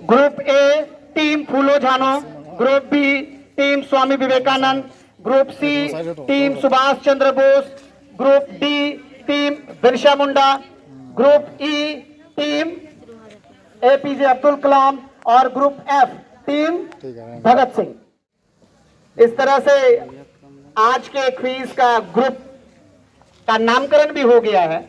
Group A team Phulo Jhano, group B team Swami Vivekananda, group C team Subhash Chandra Bose, group D team Birsa Munda, group E team APJ Abdul Kalam और group F team Bhagat Singh. इस तरह से आज के quiz का ग्रुप का नामकरण भी हो गया है।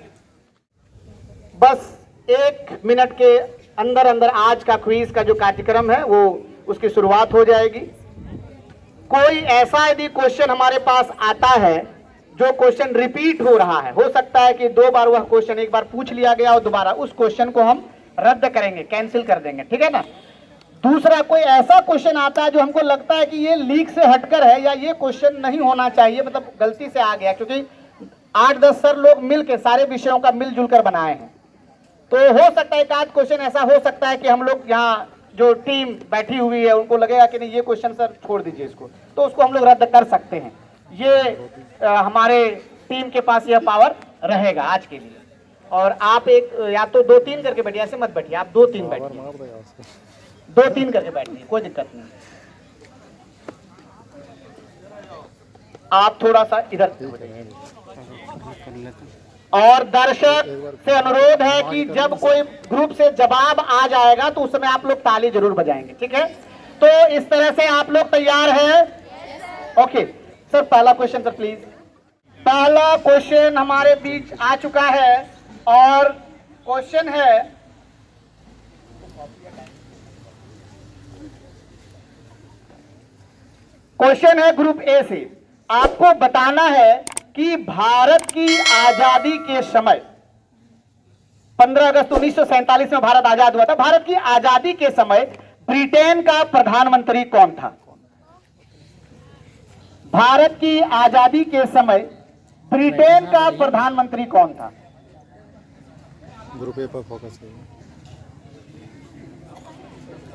बस 1 मिनट के अंदर अंदर आज का क्विज का जो कार्यक्रम है वो उसकी शुरुआत हो जाएगी। कोई ऐसा यदि क्वेश्चन हमारे पास आता है जो क्वेश्चन रिपीट हो रहा है, हो सकता है कि 2 बार वह क्वेश्चन एक बार पूछ लिया गया और दोबारा, उस क्वेश्चन को हम रद्द करेंगे, कैंसिल कर देंगे, ठीक है ना। दूसरा, कोई ऐसा क्वेश्चन आता है जो हमको लगता है कि ये लीक से हटकर है या ये क्वेश्चन नहीं होना चाहिए, मतलब गलती से आ गया, क्योंकि 8-10 सर लोग मिलकर सारे विषयों का मिलजुल कर बनाए हैं, तो हो सकता है एक आध क्वेश्चन ऐसा हो सकता है कि हम लोग यहाँ जो टीम बैठी हुई है उनको लगेगा कि नहीं ये क्वेश्चन सर छोड़ दीजिए इसको, तो उसको हम लोग रद्द कर सकते हैं। ये हमारे टीम के पास यह पावर रहेगा आज के लिए। और आप एक या तो 2-3 करके बैठिए, ऐसे मत बैठिए, आप 2-3 बैठिए, 2-3 करके बैठिए, कोई दिक्कत नहीं। आप थोड़ा सा इधर, और दर्शक से अनुरोध है कि जब कोई ग्रुप से जवाब आ जाएगा तो उस समय आप लोग ताली जरूर बजाएंगे, ठीक है। तो इस तरह से आप लोग तैयार हैं? ओके सर, पहला क्वेश्चन सर प्लीज। पहला क्वेश्चन हमारे बीच आ चुका है और क्वेश्चन है ग्रुप ए से। आपको बताना है कि भारत की आजादी के समय 15 अगस्त 1947 में भारत आजाद हुआ था। भारत की आजादी के समय ब्रिटेन का प्रधानमंत्री कौन था? भारत की आजादी के समय ब्रिटेन का प्रधानमंत्री कौन था? ग्रुप ए पर फोकस करिए।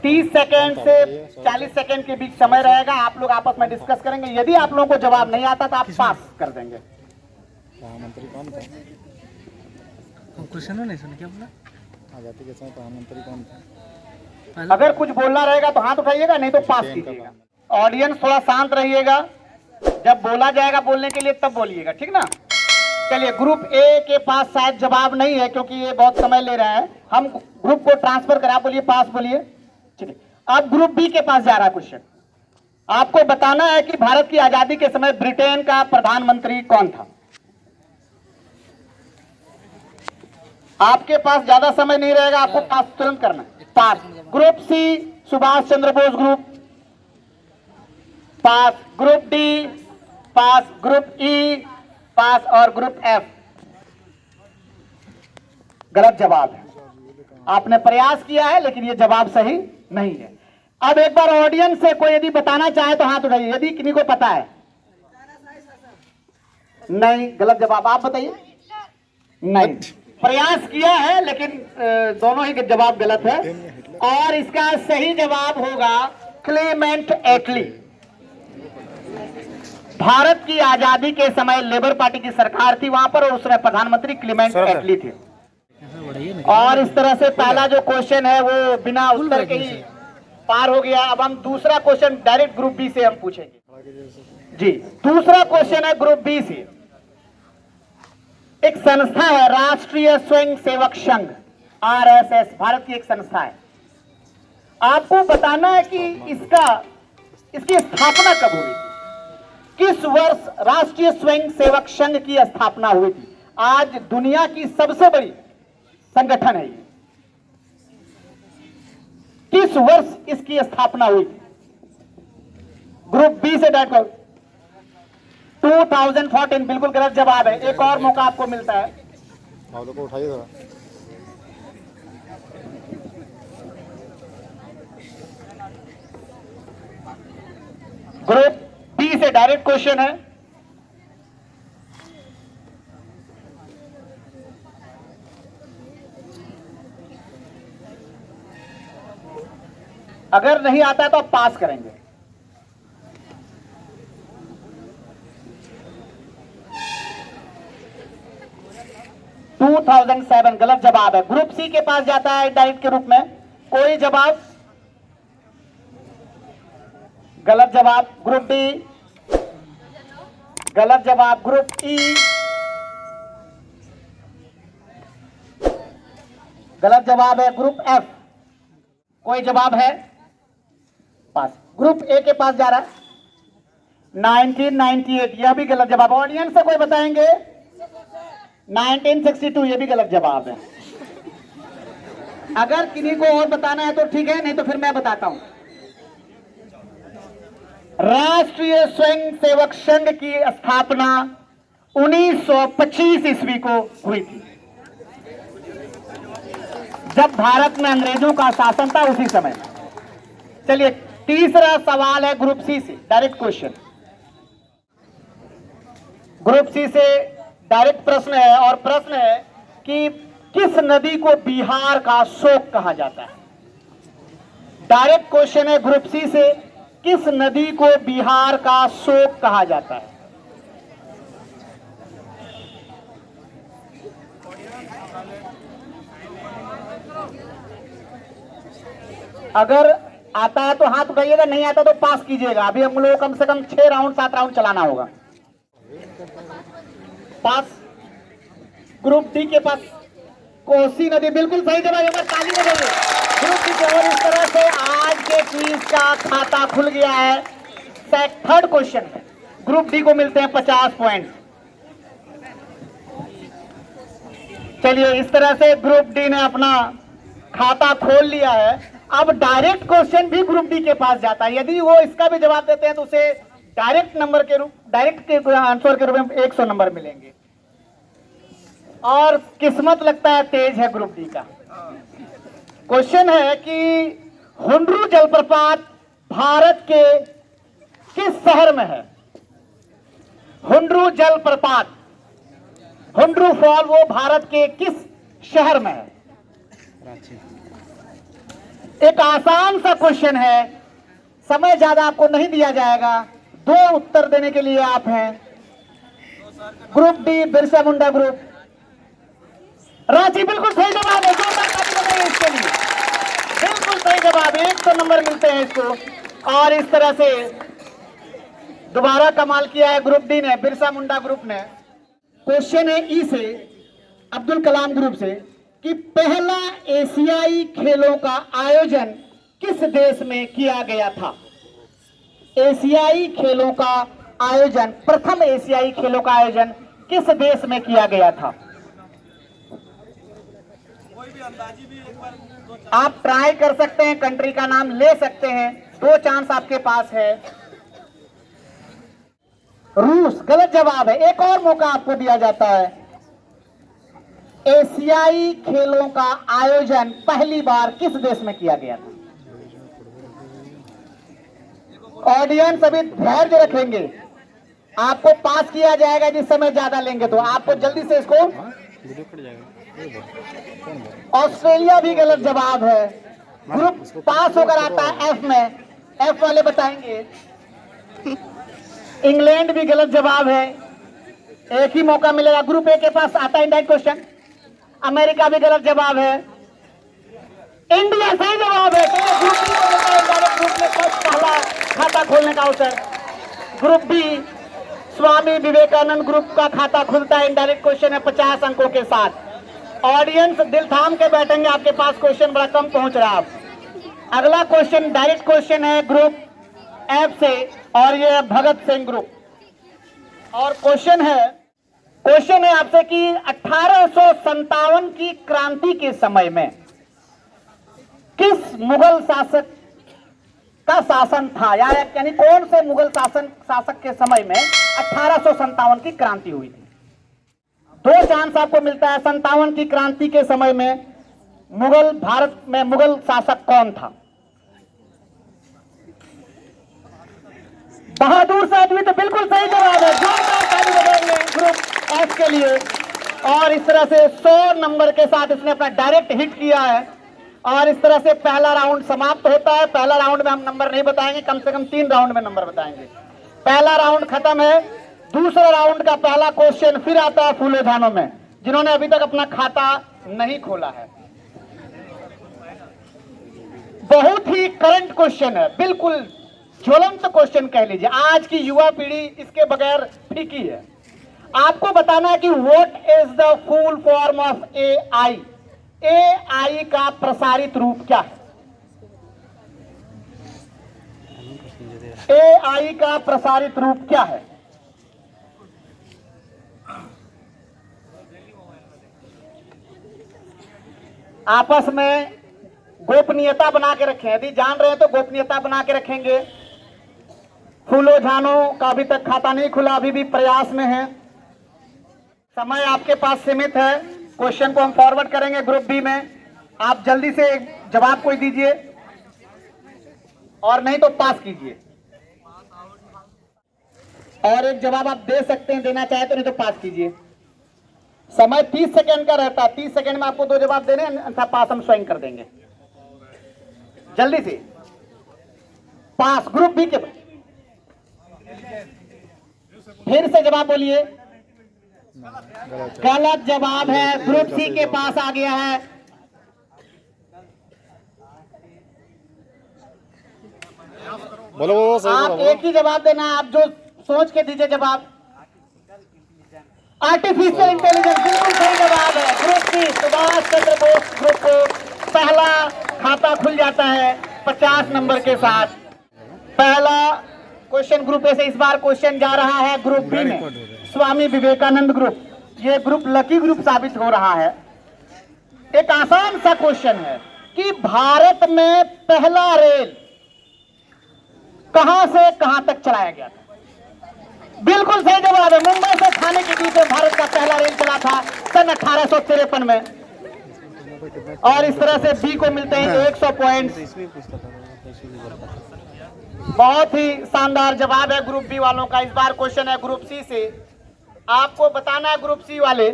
30 सेकेंड से 40 सेकेंड के बीच समय रहेगा, आप लोग आपस में डिस्कस करेंगे। यदि आप लोगों को जवाब नहीं आता तो आप पास कर देंगे। प्रधानमंत्री कौन था? क्वेश्चन नहीं सुना, क्या बोला? आजादी के समय प्रधानमंत्री कौन था? अगर कुछ बोलना रहेगा तो हाथ उठाइएगा, नहीं तो पास कीजिएगा। ऑडियंस थोड़ा शांत रहिएगा, जब बोला जाएगा बोलने के लिए तब बोलिएगा, ठीक ना। चलिए, ग्रुप ए के पास शायद जवाब नहीं है क्योंकि ये बहुत समय ले रहे हैं। हम ग्रुप को ट्रांसफर करा, बोलिए पास बोलिए। चलिए, अब ग्रुप बी के पास जा रहा क्वेश्चन। आपको बताना है कि भारत की आजादी के समय ब्रिटेन का प्रधानमंत्री कौन था। आपके पास ज्यादा समय नहीं रहेगा, आपको पास तुरंत करना है। पास। Group C Subhash Chandra Bose group, पास। ग्रुप डी पास, ग्रुप ई पास और ग्रुप एफ गलत जवाब है। आपने प्रयास किया है लेकिन यह जवाब सही नहीं है। अब एक बार ऑडियंस से कोई यदि बताना चाहे तो हाथ उठाइए, यदि किसी को पता है। नहीं, गलत जवाब। आप बताइए। नहीं, प्रयास किया है लेकिन दोनों ही के जवाब गलत है और इसका सही जवाब होगा क्लेमेंट एटली। भारत की आजादी के समय लेबर पार्टी की सरकार थी वहां पर और उसमें प्रधानमंत्री क्लेमेंट एटली थे। और इस तरह से पहला जो क्वेश्चन है वो बिना उत्तर के ही पार हो गया। अब हम दूसरा क्वेश्चन डायरेक्ट ग्रुप बी से हम पूछेंगे। जी, दूसरा क्वेश्चन है ग्रुप बी से। एक संस्था है राष्ट्रीय स्वयं सेवक संघ, आरएसएस, भारत की एक संस्था है। आपको बताना है कि इसकी स्थापना कब हुई थी, किस वर्ष राष्ट्रीय स्वयं सेवक संघ की स्थापना हुई थी। आज दुनिया की सबसे बड़ी संगठन है ये। किस वर्ष इसकी स्थापना हुई थी? ग्रुप बी से डायरेक्ट 2014 बिल्कुल गलत जवाब है। एक और मौका आपको मिलता है। आप लोग को उठाइए थोड़ा। ग्रुप बी से डायरेक्ट क्वेश्चन है। अगर नहीं आता है तो आप पास करेंगे। $2007 गलत जवाब है। ग्रुप सी के पास जाता है डायरेक्ट के रूप में। कोई जवाब गलत जवाब। ग्रुप डी, गलत जवाब। ग्रुप ई, गलत जवाब है। ग्रुप एफ, कोई जवाब है? पास। ग्रुप ए के पास जा रहा है 1998, यह भी गलत जवाब। ऑडियंस से कोई बताएंगे? 1962, यह भी गलत जवाब है। अगर किन्हीं को और बताना है तो ठीक है, नहीं तो फिर मैं बताता हूं। राष्ट्रीय स्वयंसेवक संघ की स्थापना 1925 ईस्वी को हुई थी, जब भारत में अंग्रेजों का शासन था, उसी समय। चलिए, तीसरा सवाल है ग्रुप सी से, डायरेक्ट क्वेश्चन। ग्रुप सी से डायरेक्ट प्रश्न है, और प्रश्न है कि किस नदी को बिहार का शोक कहा जाता है? डायरेक्ट क्वेश्चन है ग्रुप सी से, किस नदी को बिहार का शोक कहा जाता है? अगर आता है तो हाथ उठाइएगा, नहीं आता तो पास कीजिएगा। अभी हम लोग कम से कम 6 राउंड 7 राउंड चलाना होगा। पास। ग्रुप डी के पास कोसी नदी, बिल्कुल सही जवाब। एक बार ताली बजाइए ग्रुप डी को। और इस तरह से आज के क्विज का खाता खुल गया है। थर्ड क्वेश्चन में ग्रुप डी को मिलते हैं 50 पॉइंट। चलिए, इस तरह से ग्रुप डी ने अपना खाता खोल लिया है। अब डायरेक्ट क्वेश्चन भी ग्रुप डी के पास जाता है। यदि वो इसका भी जवाब देते हैं तो उसे डायरेक्ट के आंसर के रूप में 100 नंबर मिलेंगे। और किस्मत लगता है तेज है ग्रुप डी का। क्वेश्चन है कि हुंड्रू जलप्रपात भारत के किस शहर में है? हुंड्रू जलप्रपात, हुंड्रू फॉल, वो भारत के किस शहर में है? एक आसान सा क्वेश्चन है, समय ज्यादा आपको नहीं दिया जाएगा। 2 उत्तर देने के लिए आप हैं। Group D, Birsa Munda group, Ranchi. बिल्कुल सही जवाब है। जोरदार ताली बजाइए इसके लिए। बिल्कुल सही जवाब, 100 नंबर मिलते हैं इसको। और इस तरह से दोबारा कमाल किया है ग्रुप डी ने, बिरसा मुंडा ग्रुप ने। क्वेश्चन है ई से, अब्दुल कलाम ग्रुप से, कि पहला एशियाई खेलों का आयोजन किस देश में किया गया था? एशियाई खेलों का आयोजन, प्रथम एशियाई खेलों का आयोजन किस देश में किया गया था? आप ट्राई कर सकते हैं, कंट्री का नाम ले सकते हैं, 2 चांस आपके पास है। रूस गलत जवाब है। एक और मौका आपको दिया जाता है। एशियाई खेलों का आयोजन पहली बार किस देश में किया गया था? ऑडियंस अभी धैर्य रखेंगे, आपको पास किया जाएगा जिस समय ज्यादा लेंगे तो। आपको जल्दी से इसको। ऑस्ट्रेलिया भी गलत जवाब है। ग्रुप पास होकर आता है एफ में, एफ वाले बताएंगे। इंग्लैंड भी गलत जवाब है, एक ही मौका मिलेगा। ग्रुप ए के पास आता है इंडायरेक्ट क्वेश्चन। अमेरिका भी गलत जवाब है। इंडिया सही जवाब है। तो ग्रुप बी को मिलता है इंडायरेक्ट ग्रुप में पहला खाता खोलने का अवसर। ग्रुप बी, स्वामी विवेकानंद ग्रुप का खाता खुलता है। इंडायरेक्ट क्वेश्चन है 50 अंकों के साथ। ऑडियंस दिल थाम के बैठेंगे, आपके पास क्वेश्चन बड़ा कम पहुंच रहा है। अगला क्वेश्चन डायरेक्ट क्वेश्चन है ग्रुप एफ से, और ये भगत सिंह ग्रुप। और क्वेश्चन है आपसे कि 1857 की क्रांति के समय में किस मुगल शासक का शासन था? यानी कौन से मुगल शासक के समय में 1857 की क्रांति हुई थी? 2 चांस आपको मिलता है। 57 की क्रांति के समय में भारत में मुगल शासक कौन था? बहादुर शाह द्वितीय बिल्कुल सही जवाब है। जोरदार ताली बजाएंगे ग्रुप एफ के लिए। और इस तरह से 100 नंबर के साथ इसने अपना डायरेक्ट हिट किया है। और इस तरह से पहला राउंड समाप्त होता है। पहला राउंड में हम नंबर नहीं बताएंगे, कम से कम 3 राउंड में नंबर बताएंगे। पहला राउंड खत्म है। दूसरा राउंड का पहला क्वेश्चन फिर आता है फूलो झानों में, जिन्होंने अभी तक अपना खाता नहीं खोला है। बहुत ही करंट क्वेश्चन है, बिल्कुल ज्वलंत क्वेश्चन कह लीजिए। आज की युवा पीढ़ी इसके बगैर फीकी है। आपको बताना है कि what is the full form of AI. AI का प्रसारित रूप क्या है? एआई का प्रसारित रूप क्या है? आपस में गोपनीयता बना के रखें। यदि जान रहे हैं तो गोपनीयता बना के रखेंगे। फूलो झानो का अभी तक खाता नहीं खुला, अभी भी प्रयास में है। समय आपके पास सीमित है। क्वेश्चन को हम फॉरवर्ड करेंगे ग्रुप बी में। आप जल्दी से एक जवाब कोई दीजिए और नहीं तो पास कीजिए। और एक जवाब आप दे सकते हैं, देना चाहे तो, नहीं तो पास कीजिए। समय 30 सेकंड का रहता है। 30 सेकंड में आपको 2 जवाब देने, अन्यथा पास हम स्वयं कर देंगे। जल्दी से पास। ग्रुप बी के फिर से जवाब बोलिए। गलत जवाब है। ग्रुप सी के पास आ गया है। बोलो बोलो सही आप बोलो। एक ही जवाब देना, आप जो सोच के दीजिए जवाब। आर्टिफिशियल इंटेलिजेंस बिल्कुल सही जवाब है। Group C Subhash Chandra Bose group को पहला खाता खुल जाता है 50 नंबर के साथ। पहला क्वेश्चन ग्रुप ए से। इस बार क्वेश्चन जा रहा है ग्रुप बी में, स्वामी विवेकानंद ग्रुप। ये ग्रुप लकी ग्रुप साबित हो रहा है। एक आसान सा क्वेश्चन है कि भारत में पहला रेल कहां से कहां तक चलाया गया था? बिल्कुल सही जवाब है। मुंबई से थाने के बीच में भारत का पहला रेल चला था सन 1853 में। और इस तरह से बी को मिलते हैं 100 पॉइंट्स। इसमें पूछता था बहुत ही शानदार जवाब है ग्रुप बी वालों का। इस बार क्वेश्चन है ग्रुप सी से। आपको बताना है ग्रुप सी वाले,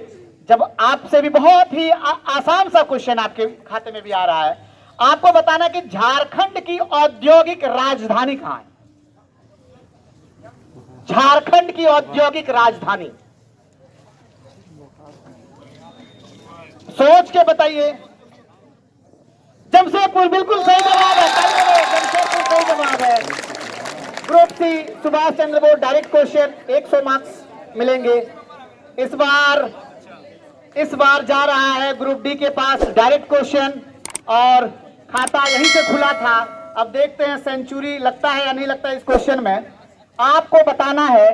जब आपसे भी बहुत ही आसान सा क्वेश्चन आपके खाते में भी आ रहा है। आपको बताना कि झारखंड की औद्योगिक राजधानी कहां है? झारखंड की औद्योगिक राजधानी सोच के बताइए। जमशेदपुर बिल्कुल सही जवाब है। जमशेदपुर सही जवाब है। Group C Subhash Chandra Bose direct question 100 marks मिलेंगे। इस बार जा रहा है ग्रुप डी के पास डायरेक्ट क्वेश्चन और खाता यहीं से खुला था। अब देखते हैं सेंचुरी लगता है या नहीं लगता है इस क्वेश्चन में। आपको बताना है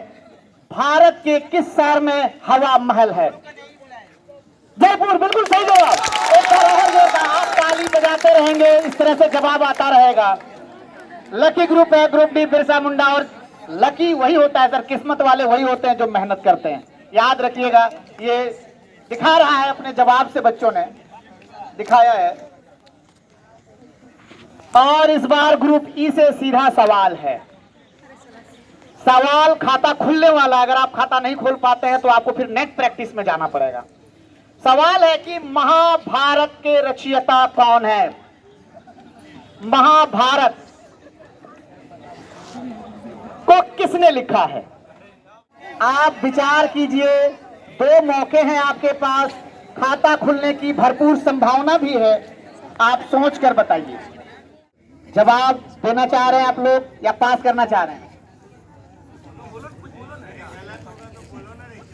भारत के किस शहर में हवा महल है? जयपुर बिल्कुल सही जवाब। एक बार और जोरदार आप ताली बजाते रहेंगे, इस तरह से जवाब आता रहेगा। लकी ग्रुप है ग्रुप डी बिरसा मुंडा। और लकी वही होता है सर, किस्मत वाले वही होते हैं जो मेहनत करते हैं। याद रखिएगा। ये दिखा रहा है अपने जवाब से, बच्चों ने दिखाया है। और इस बार ग्रुप ई से सीधा सवाल है। सवाल खाता खुलने वाला है। अगर आप खाता नहीं खोल पाते हैं तो आपको फिर नेट प्रैक्टिस में जाना पड़ेगा। सवाल है कि महाभारत के रचयिता कौन है? महाभारत को किसने लिखा है? आप विचार कीजिए। 2 मौके हैं आपके पास। खाता खुलने की भरपूर संभावना भी है। आप सोच कर बताइए। जवाब देना चाह रहे हैं आप लोग या पास करना चाह रहे हैं?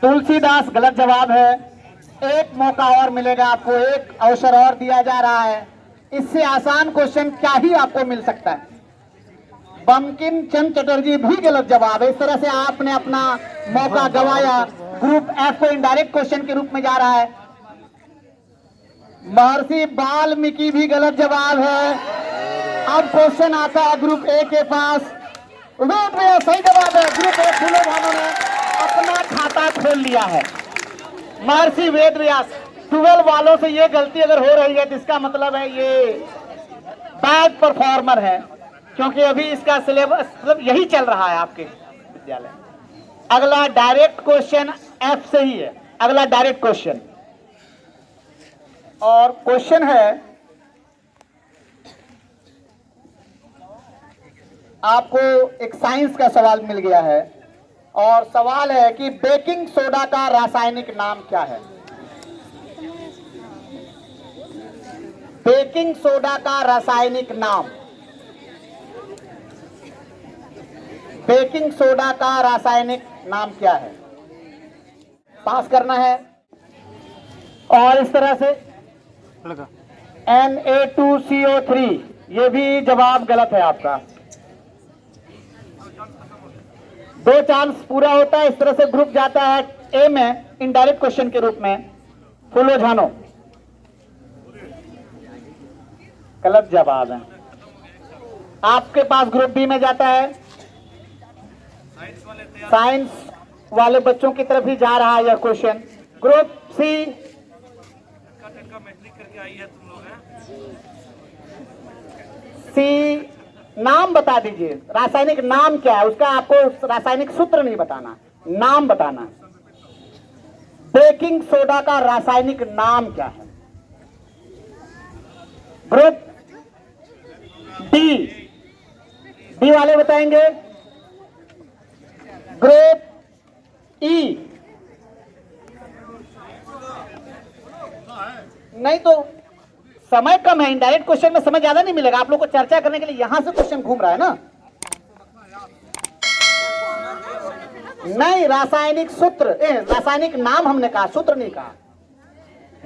तुलसीदास गलत जवाब है। एक मौका और मिलेगा आपको, एक अवसर और दिया जा रहा है। इससे आसान क्वेश्चन क्या ही आपको मिल सकता है? बंकिम चंद्र चटर्जी भी गलत जवाब है। इस तरह से आपने अपना मौका गंवाया। ग्रुप एफ को इनडायरेक्ट क्वेश्चन के रूप में जा रहा है। महर्षि वाल्मीकि भी गलत जवाब है। अब क्वेश्चन आता है ग्रुप ए के पास। वेद व्यास सही जवाब है। ग्रुप ए फूलो भानों ने अपना खाता खोल लिया है। महर्षि वेद व्यास। 12 वालों से ये गलती अगर हो रही है तो इसका मतलब है ये बैड परफॉर्मर है, क्योंकि अभी इसका सिलेबस मतलब यही चल रहा है आपके विद्यालय। अगला डायरेक्ट क्वेश्चन एफ से ही है। अगला डायरेक्ट क्वेश्चन, और क्वेश्चन है आपको एक साइंस का सवाल मिल गया है। और सवाल है कि बेकिंग सोडा का रासायनिक नाम क्या है? बेकिंग सोडा का रासायनिक नाम। बेकिंग सोडा का रासायनिक नाम क्या है? पास करना है। और इस तरह से Na2CO3, ये भी जवाब गलत है आपका। 2 चांस पूरा होता है। इस तरह से ग्रुप जाता है ए में इनडायरेक्ट क्वेश्चन के रूप में। फूलो झानो गलत जवाब है। आपके पास ग्रुप बी में जाता है। साइंस वाले बच्चों की तरफ ही जा रहा है यह क्वेश्चन। ग्रुप सी नाम बता दीजिए, रासायनिक नाम क्या है उसका। आपको रासायनिक सूत्र नहीं बताना, नाम बताना। बेकिंग सोडा का रासायनिक नाम क्या है? ग्रुप डी वाले बताएंगे। ग्रुप ई नहीं तो समय कम है। इनडायरेक्ट क्वेश्चन में समय ज्यादा नहीं मिलेगा। आप लोग को चर्चा करने के लिए यहां से क्वेश्चन घूम रहा है ना। नहीं, रासायनिक सूत्र, रासायनिक नाम हमने कहा, सूत्र नहीं कहा,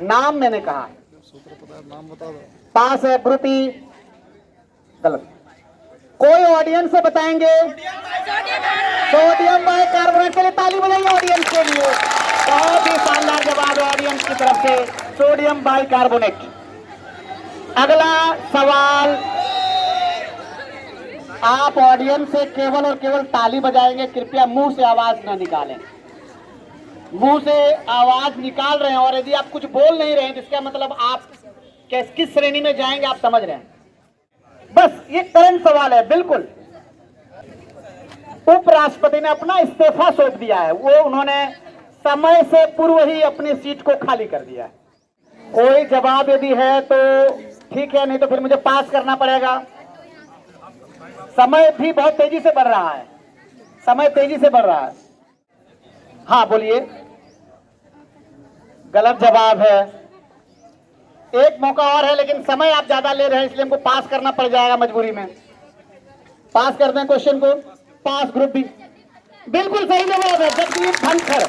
नाम मैंने कहा। सूत्र पता है, नाम बता दो। पास है। ग्रुप ई गलत। कोई ऑडियंस से बताएंगे? सोडियम बाइकार्बोनेट के लिए ताली बजाइए ऑडियंस के लिए। बहुत ही शानदार जवाब है ऑडियंस की तरफ से, सोडियम बाइकार्बोनेट। अगला सवाल, आप ऑडियंस से केवल और केवल ताली बजाएंगे, कृपया मुंह से आवाज न निकालें। मुंह से आवाज निकाल रहे हैं और यदि आप कुछ बोल नहीं रहे हैं तो इसका मतलब आप किस श्रेणी में जाएंगे आप समझ रहे हैं। बस ये करंट सवाल है। बिल्कुल उपराष्ट्रपति ने अपना इस्तीफा सौंप दिया है। वो उन्होंने समय से पूर्व ही अपनी सीट को खाली कर दिया है। कोई जवाब यदि है तो ठीक है, नहीं तो फिर मुझे पास करना पड़ेगा। समय भी बहुत तेजी से बढ़ रहा है, समय तेजी से बढ़ रहा है। हाँ बोलिए। गलत जवाब है। एक मौका और है लेकिन समय आप ज्यादा ले रहे हैं इसलिए हमको पास करना पड़ जाएगा मजबूरी में। पास कर दें क्वेश्चन को। पास ग्रुप बी बिल्कुल सही जवाब है। जगदीप धनखड़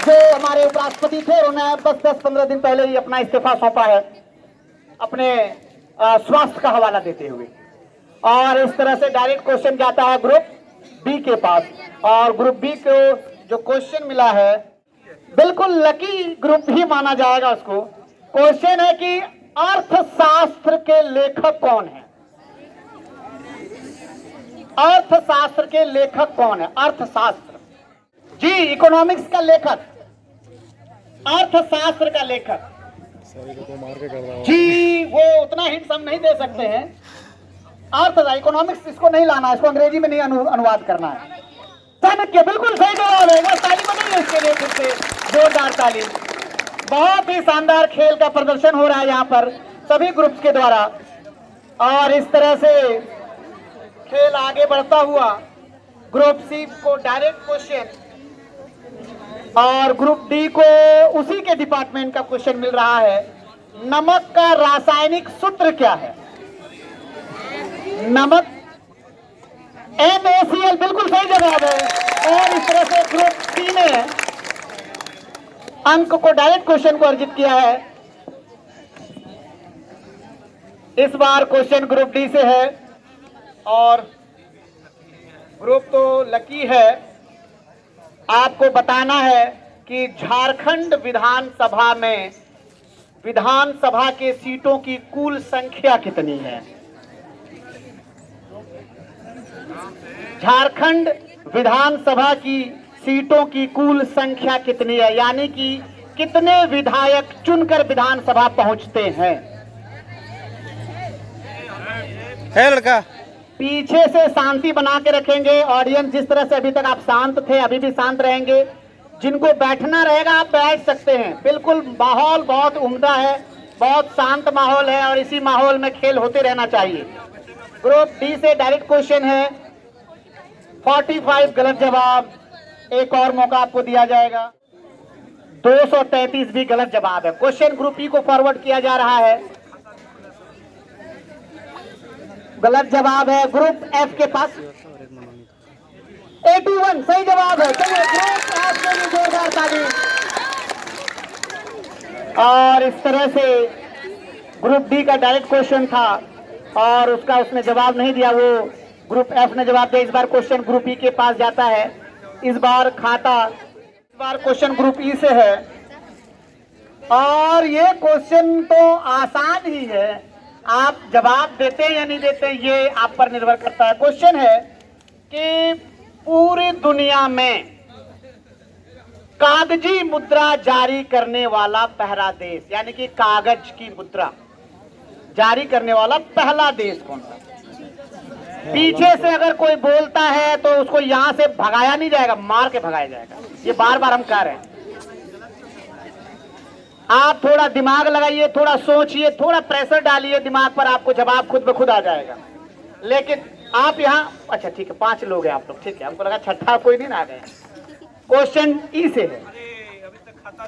जो हमारे उपराष्ट्रपति थे उन्होंने बस 10-15 दिन पहले ही अपना इस्तीफा सौंपा है अपने स्वास्थ्य का हवाला देते हुए। और इस तरह से डायरेक्ट क्वेश्चन जाता है ग्रुप बी के पास। और ग्रुप बी को जो क्वेश्चन मिला है बिल्कुल लकी ग्रुप ही माना जाएगा उसको। क्वेश्चन है कि अर्थशास्त्र के लेखक कौन है? अर्थशास्त्र के लेखक कौन है? अर्थशास्त्र जी, इकोनॉमिक्स का लेखक, अर्थशास्त्र का लेखक सारी को तो मार के कर रहा हूं जी। वो उतना हिंट हम नहीं दे सकते हैं। अर्थ इकोनॉमिक्स इसको नहीं लाना है, इसको अंग्रेजी में नहीं अनुवाद करना है। चाणक्य बिल्कुल सही जवाब है। बस ताली बजाइए इसके लिए फिर से, जोरदार ताली। बहुत ही शानदार खेल का प्रदर्शन हो रहा है यहाँ पर सभी ग्रुप्स के द्वारा। और इस तरह से खेल आगे बढ़ता हुआ ग्रुप सी को डायरेक्ट क्वेश्चन और ग्रुप डी को उसी के डिपार्टमेंट का क्वेश्चन मिल रहा है। नमक का रासायनिक सूत्र क्या है? नमक NaCl बिल्कुल सही जवाब है। और इस तरह से ग्रुप सी ने अंक को डायरेक्ट क्वेश्चन को अर्जित किया है। इस बार क्वेश्चन ग्रुप डी से है और ग्रुप तो लकी है। आपको बताना है कि झारखंड विधानसभा में विधानसभा के सीटों की कुल संख्या कितनी है? झारखंड विधानसभा की सीटों की कुल संख्या कितनी है, यानी कि कितने विधायक चुनकर विधानसभा पहुंचते हैं? है लड़का। पीछे से शांति बना के रखेंगे। ऑडियंस जिस तरह से अभी तक आप शांत थे अभी भी शांत रहेंगे। जिनको बैठना रहेगा आप बैठ सकते हैं। बिल्कुल माहौल बहुत उम्दा है, बहुत शांत माहौल है और इसी माहौल में खेल होते रहना चाहिए। ग्रुप डी से डायरेक्ट क्वेश्चन है। 45 गलत जवाब। एक और मौका आपको दिया जाएगा। 233 भी गलत जवाब है। क्वेश्चन ग्रुप ई को फॉरवर्ड किया जा रहा है। गलत जवाब है ग्रुप एफ के पास। 81 सही जवाब है। चलिए ग्रुप आपके लिए जोरदार ताली। और इस तरह से ग्रुप डी का डायरेक्ट क्वेश्चन था और उसका उसने जवाब नहीं दिया, वो ग्रुप एफ ने जवाब दिया। इस बार क्वेश्चन ग्रुप ई के पास जाता है। इस बार क्वेश्चन ग्रुप ई से है और ये क्वेश्चन तो आसान ही है, आप जवाब देते हैं या नहीं देते हैं ये आप पर निर्भर करता है। क्वेश्चन है कि पूरी दुनिया में कागजी मुद्रा जारी करने वाला पहला देश, यानी कि कागज की मुद्रा जारी करने वाला पहला देश कौन सा? पीछे से अगर कोई बोलता है तो उसको यहां से भगाया नहीं जाएगा, मार के भगाया जाएगा। ये बार बार हम कह रहे हैं, आप थोड़ा दिमाग लगाइए, थोड़ा सोचिए, थोड़ा प्रेशर डालिए दिमाग पर, आपको जवाब खुद ब खुद आ जाएगा। लेकिन आप यहाँ, अच्छा ठीक है 5 लोग हैं आप लोग, ठीक है, हमको लगा छठा कोई नहीं आ गया। क्वेश्चन ई से है,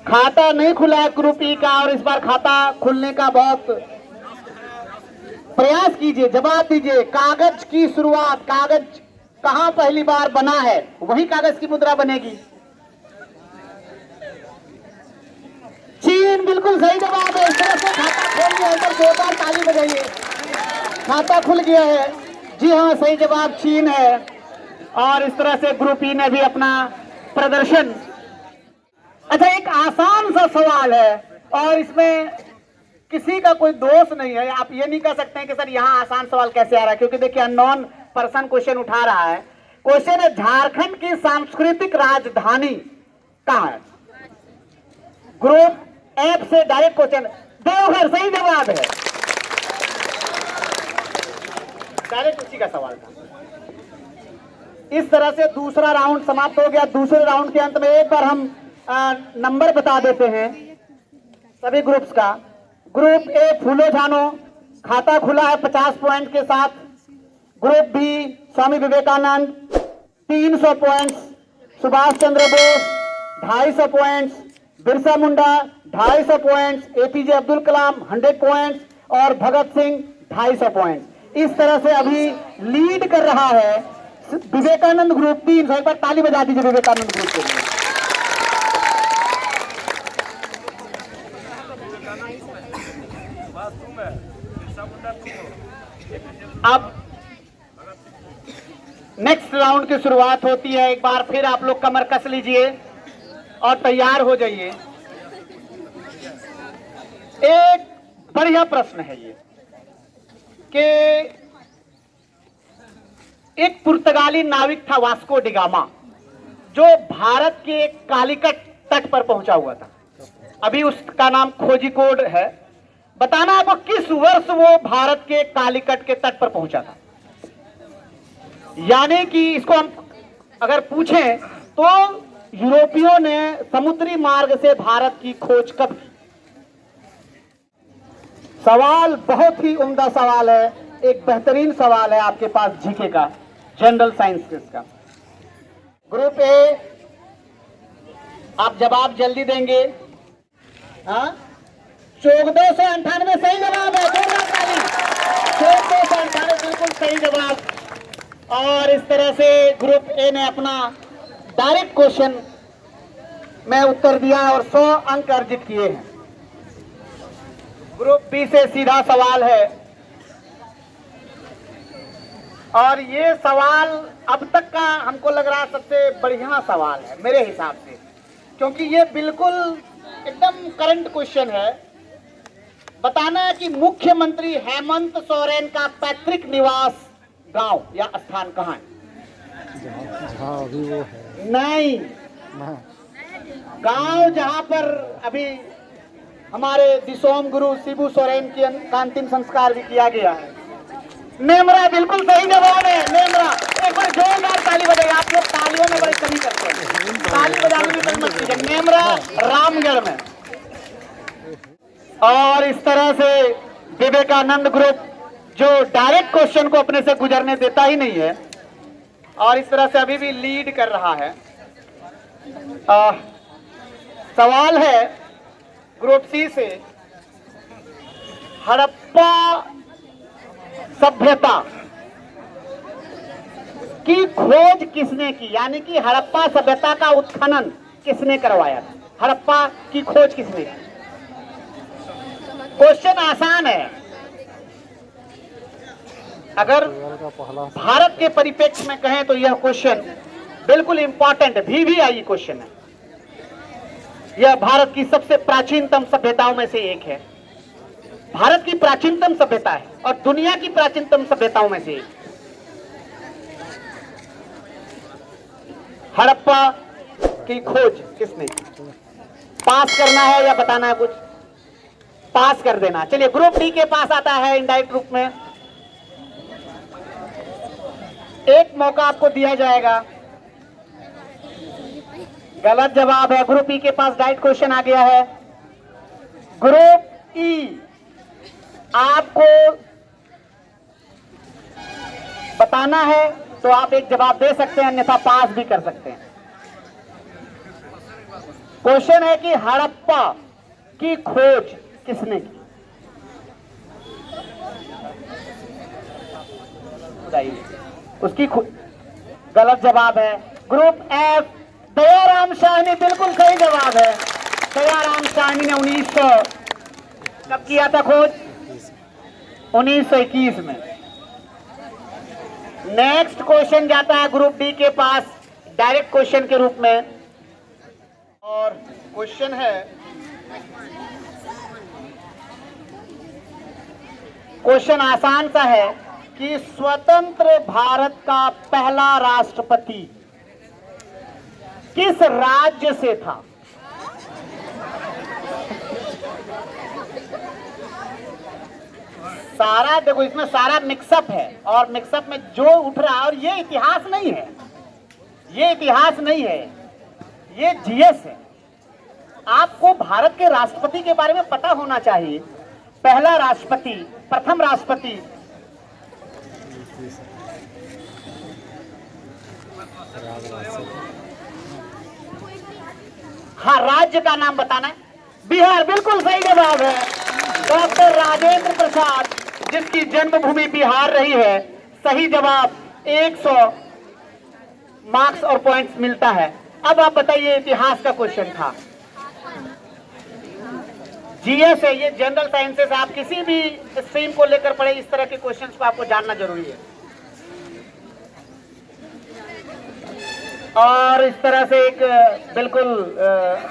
खाता नहीं खुला है ग्रुप ई का और इस बार खाता खुलने का बहुत प्रयास कीजिए, जवाब दीजिए। कागज की शुरुआत, कागज कहां पहली बार बना है, वही कागज की मुद्रा बनेगी। चीन बिल्कुल सही जवाब है। इस तरह से खाता खोल गया है, पर 2 बार ताली बजाइए। खाता खुल गया है, जी हाँ सही जवाब चीन है। और इस तरह से ग्रुप ई ने भी अपना प्रदर्शन। अच्छा एक आसान सा सवाल है और इसमें किसी का कोई दोष नहीं है, आप ये नहीं कह सकते हैं कि सर यहाँ आसान सवाल कैसे आ रहा है, क्योंकि देखिए अननोन पर्सन क्वेश्चन उठा रहा है। क्वेश्चन है झारखंड की सांस्कृतिक राजधानी कहाँ है? ग्रुप एफ से डायरेक्ट क्वेश्चन, देवघर सही जवाब है। डायरेक्ट उसी का सवाल था। इस तरह से दूसरा राउंड समाप्त हो गया। दूसरे राउंड के अंत में एक बार हम नंबर बता देते हैं सभी ग्रुप्स का। ग्रुप ए फूलो झानो, खाता खुला है 50 पॉइंट के साथ। Group B Swami Vivekananda 300 points, Subhash Chandra Bose 250 points, Birsa Munda 250 points, APJ Abdul कलाम 100 पॉइंट्स और भगत सिंह 250 पॉइंट्स। इस तरह से अभी लीड कर रहा है विवेकानंद ग्रुप 3। एक बार ताली बजा दीजिए विवेकानंद ग्रुप के लिए। अब नेक्स्ट राउंड की शुरुआत होती है। एक बार फिर आप लोग कमर कस लीजिए और तैयार हो जाइए। एक बढ़िया प्रश्न है ये कि एक पुर्तगाली नाविक था वास्को डिगामा, जो भारत के कालिकट तट पर पहुंचा हुआ था। अभी उसका नाम खोजी कोड है। बताना आपको किस वर्ष वो भारत के कालिकट के तट पर पहुंचा था। यानी कि इसको हम अगर पूछें तो यूरोपियों ने समुद्री मार्ग से भारत की खोज कब की? सवाल बहुत ही उम्दा सवाल है, एक बेहतरीन सवाल है आपके पास जीके का, जनरल साइंस का। ग्रुप ए आप जवाब जल्दी देंगे। हाँ 1498 सही जवाब है। 1498 बिल्कुल सही जवाब। और इस तरह से ग्रुप ए ने अपना डायरेक्ट क्वेश्चन में उत्तर दिया और 100 अंक अर्जित किए हैं। ग्रुप बी से सीधा सवाल है और ये सवाल अब तक का हमको लग रहा है सबसे बढ़िया सवाल है मेरे हिसाब से, क्योंकि ये बिल्कुल एकदम करंट क्वेश्चन है। बताना है कि मुख्यमंत्री हेमंत सोरेन का पैतृक निवास गांव या स्थान कहाँ है? जहाँ अभी वो है नहीं, गांव जहां पर अभी हमारे दिसोम गुरु शिबू सोरेन की अंतिम संस्कार भी किया गया है। नेमरा बिल्कुल सही जवाब है। नेमरा, एक बार जोरदार ताली बजाइए। आप लोग तालियों में बड़ी कमी करते हैं, ताली बजाने में कमी मत कीजिए। नेमरा रामगढ़ में। और इस तरह से विवेकानंद ग्रुप जो डायरेक्ट क्वेश्चन को अपने से गुजरने देता ही नहीं है और इस तरह से अभी भी लीड कर रहा है। सवाल है ग्रुप सी से, हड़प्पा सभ्यता की खोज किसने की, यानी कि हड़प्पा सभ्यता का उत्खनन किसने करवाया था? हड़प्पा की खोज किसने की? क्वेश्चन आसान है। अगर ट्वेल्व का पहला भारत के परिप्रेक्ष्य में कहें तो यह क्वेश्चन बिल्कुल इंपॉर्टेंट है, VVIE क्वेश्चन है। यह भारत की सबसे प्राचीनतम सभ्यताओं में से एक है। भारत की प्राचीनतम सभ्यता है और दुनिया की प्राचीनतम सभ्यताओं में से एक। हड़प्पा की खोज किसने की? पास करना है या बताना है कुछ? पास कर देना। चलिए, ग्रुप डी के पास आता है इनडायरेक्ट रूप में। एक मौका आपको दिया जाएगा। गलत जवाब है। ग्रुप ई के पास डायरेक्ट क्वेश्चन आ गया है। ग्रुप ई आपको बताना है तो आप एक जवाब दे सकते हैं, अन्यथा पास भी कर सकते हैं। क्वेश्चन है कि हड़प्पा की खोज किसने की? बताइए उसकी गलत जवाब है। ग्रुप एफ, दयाराम साहनी, बिल्कुल सही जवाब है। दयाराम साहनी ने 1900 कब किया था खोज? 1921 में। नेक्स्ट क्वेश्चन जाता है ग्रुप डी के पास डायरेक्ट क्वेश्चन के रूप में, और क्वेश्चन है, क्वेश्चन आसान सा है कि स्वतंत्र भारत का पहला राष्ट्रपति किस राज्य से था? सारा देखो, इसमें सारा मिक्सअप है और मिक्सअप में जो उठ रहा है, और ये इतिहास नहीं है, ये इतिहास नहीं है, ये जीएस है। आपको भारत के राष्ट्रपति के बारे में पता होना चाहिए। पहला राष्ट्रपति, प्रथम राष्ट्रपति, हाँ, राज्य का नाम बताना है। बिहार, बिल्कुल सही जवाब है। डॉक्टर राजेंद्र प्रसाद, जिसकी जन्मभूमि बिहार रही है। सही जवाब। 100 मार्क्स और पॉइंट्स मिलता है। अब आप बताइए, इतिहास का क्वेश्चन था, जीएस है, ये जनरल साइंसेस। आप किसी भी स्ट्रीम को लेकर पढ़े, इस तरह के क्वेश्चंस को आपको जानना जरूरी है। और इस तरह से एक बिल्कुल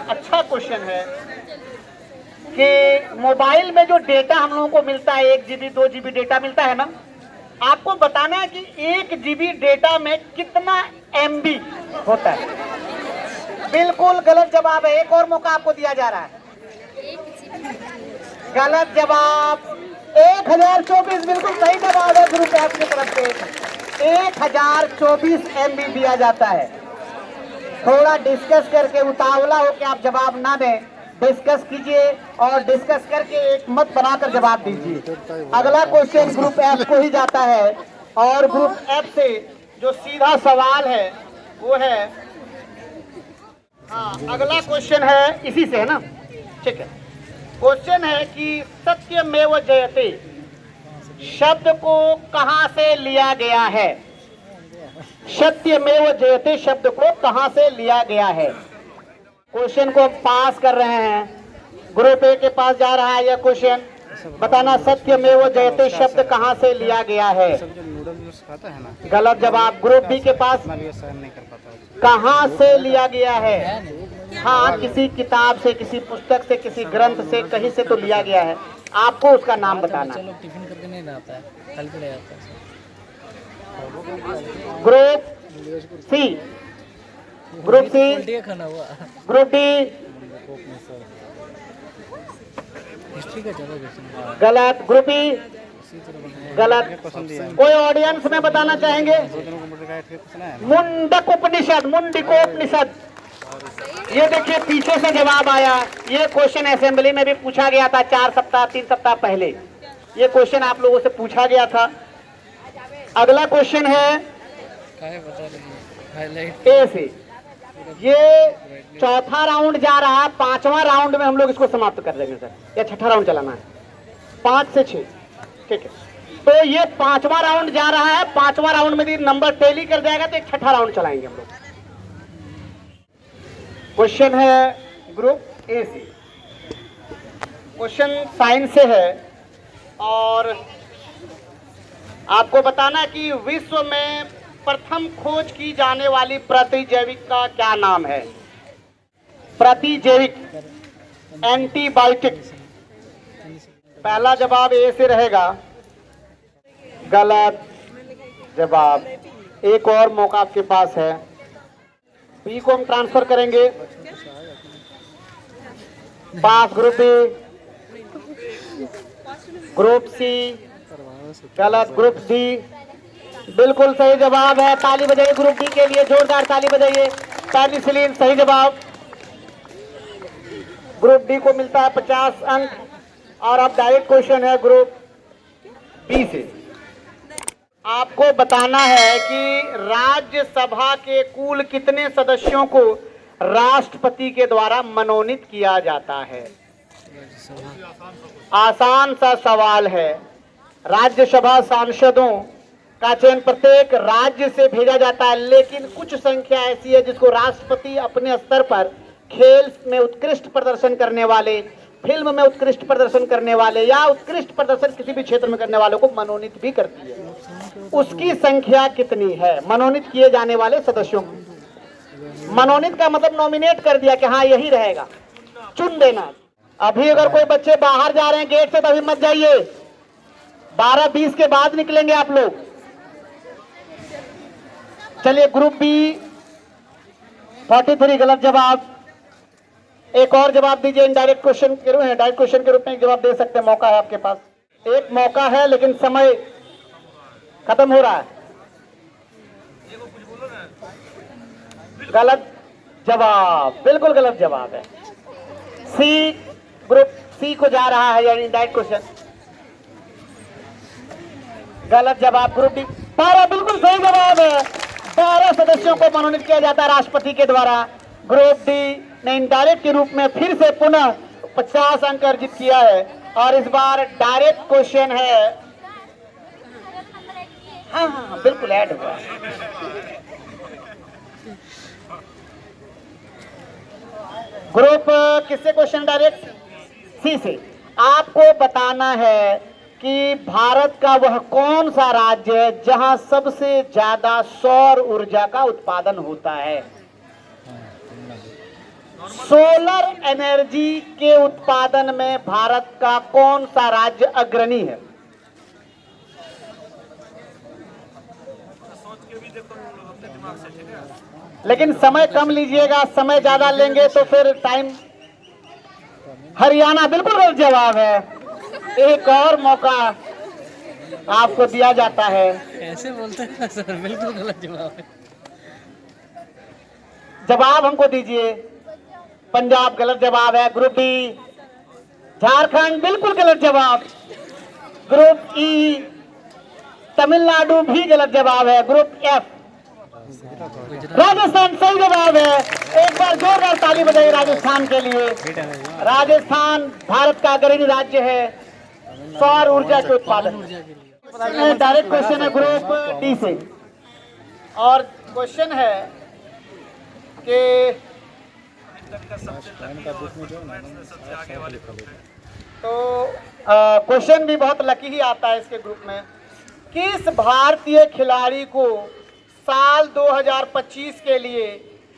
अच्छा क्वेश्चन है कि मोबाइल में जो डेटा हम लोगों को मिलता है, 1 GB 2 GB डेटा मिलता है ना, आपको बताना है कि 1 GB डेटा में कितना MB होता है। बिल्कुल गलत जवाब है। एक और मौका आपको दिया जा रहा है। गलत जवाब। 1024 बिल्कुल सही जवाब है। ग्रुप एफ की तरफ से 1024 MB दिया जाता है। थोड़ा डिस्कस करके, उतावला हो कि आप जवाब ना दें, डिस्कस कीजिए और डिस्कस करके एक मत बनाकर जवाब दीजिए। अगला क्वेश्चन ग्रुप एफ को ही जाता है, और ग्रुप एफ से जो सीधा सवाल है वो है, हाँ, अगला क्वेश्चन है इसी से, है ना, ठीक है। क्वेश्चन है कि सत्यमेव जयते शब्द को कहां से लिया गया है? सत्यमेव जयते शब्द को कहां से लिया गया है? क्वेश्चन को पास कर रहे हैं। ग्रुप ए के पास जा रहा है यह क्वेश्चन। बताना, सत्यमेव जयते शब्द कहां से लिया गया है? गलत जवाब। ग्रुप बी के पास कहां से लिया गया है? हाँ, किसी किताब से, किसी पुस्तक से, किसी ग्रंथ से, कहीं से तो लिया गया है। आपको उसका नाम बताना। टिफिन करके नहीं आता है, कल के ले आता है। ग्रुप सी, ग्रुप सी, खाना हुआ ग्रुप डी, हिस्ट्री का चलो क्वेश्चन गलत। ग्रुप ई, गलत। कोई ऑडियंस में बताना चाहेंगे? मुंडक उपनिषद, मुंडिकोपनिषद। ये देखिए, पीछे से जवाब आया। ये क्वेश्चन असेंबली में भी पूछा गया था 3 सप्ताह पहले। ये क्वेश्चन आप लोगों से पूछा गया था। अगला क्वेश्चन है ए से। ये चौथा राउंड जा रहा है। 5वां राउंड में हम लोग इसको समाप्त कर देंगे सर, या 6ठा राउंड चलाना है? 5 से 6, ठीक है। तो ये 5वां राउंड जा रहा है। 5वां राउंड में यदि नंबर टैली कर जाएगा तो एक 6ठा राउंड चलाएंगे हम लोग। क्वेश्चन है ग्रुप ए से। क्वेश्चन साइंस से है और आपको बताना है कि विश्व में प्रथम खोज की जाने वाली प्रतिजैविक का क्या नाम है। प्रतिजैविक, एंटीबायोटिक। पहला जवाब ए से रहेगा, गलत जवाब। एक और मौका आपके पास है। बी को हम ट्रांसफर करेंगे पास। ग्रुप बी, ग्रुप सी गलत, ग्रुप डी बिल्कुल सही जवाब है। ताली बजाइए ग्रुप डी के लिए, जोरदार ताली बजाइए। पेनिसिलिन सही जवाब। ग्रुप डी को मिलता है 50 अंक। और अब डायरेक्ट क्वेश्चन है ग्रुप बी से। आपको बताना है कि राज्यसभा के कुल कितने सदस्यों को राष्ट्रपति के द्वारा मनोनीत किया जाता है। आसान सा सवाल है। राज्यसभा सांसदों का चयन प्रत्येक राज्य से भेजा जाता है, लेकिन कुछ संख्या ऐसी है जिसको राष्ट्रपति अपने स्तर पर खेल में उत्कृष्ट प्रदर्शन करने वाले, फिल्म में उत्कृष्ट प्रदर्शन करने वाले या उत्कृष्ट प्रदर्शन किसी भी क्षेत्र में करने वालों को मनोनीत भी करती है। उसकी संख्या कितनी है मनोनीत किए जाने वाले सदस्यों को? मनोनीत का मतलब नॉमिनेट कर दिया कि हाँ यही रहेगा, चुन देना। अभी अगर कोई बच्चे बाहर जा रहे हैं गेट से तो अभी मत जाइए, 12:20 के बाद निकलेंगे आप लोग। चलिए ग्रुप बी 43 गलत जवाब। एक और जवाब दीजिए इनडायरेक्ट क्वेश्चन के रूप में, डायरेक्ट क्वेश्चन के रूप में जवाब दे सकते हैं। मौका है आपके पास, एक मौका है लेकिन समय खत्म हो रहा है। गलत जवाब, बिल्कुल गलत जवाब है। सी, ग्रुप सी को जा रहा है यानी इनडायरेक्ट क्वेश्चन। गलत जवाब। ग्रुप डी 12 बिल्कुल सही जवाब है। 12 सदस्यों को मनोनीत किया जाता है राष्ट्रपति के द्वारा। ग्रुप डी ने इनडायरेक्ट के रूप में फिर से पुनः 50 अंक अर्जित किया है। और इस बार डायरेक्ट क्वेश्चन है। हाँ बिल्कुल ऐड हुआ। ग्रुप किससे क्वेश्चन? डायरेक्ट सी से। आपको बताना है कि भारत का वह कौन सा राज्य है जहां सबसे ज्यादा सौर ऊर्जा का उत्पादन होता है। सोलर एनर्जी के उत्पादन में भारत का कौन सा राज्य अग्रणी है? लेकिन समय कम लीजिएगा, समय ज्यादा लेंगे तो फिर टाइम। हरियाणा बिल्कुल गलत जवाब है। एक और मौका आपको दिया जाता है। ऐसे बोलते हैं सर, बिल्कुल गलत जवाब है। जवाब हमको दीजिए। पंजाब गलत जवाब है। Group B. झारखंड बिल्कुल गलत जवाब। ग्रुप ई तमिलनाडु भी गलत जवाब है। ग्रुप एफ राजस्थान सही जवाब है। एक बार जोरदार ताली बजाइए राजस्थान के लिए। राजस्थान भारत का अग्रणी राज्य है सौर ऊर्जा के उत्पादन। डायरेक्ट क्वेश्चन है ग्रुप डी से। और क्वेश्चन है कि तो क्वेश्चन भी बहुत लकी ही आता है इसके ग्रुप में। किस भारतीय खिलाड़ी को साल 2025 के लिए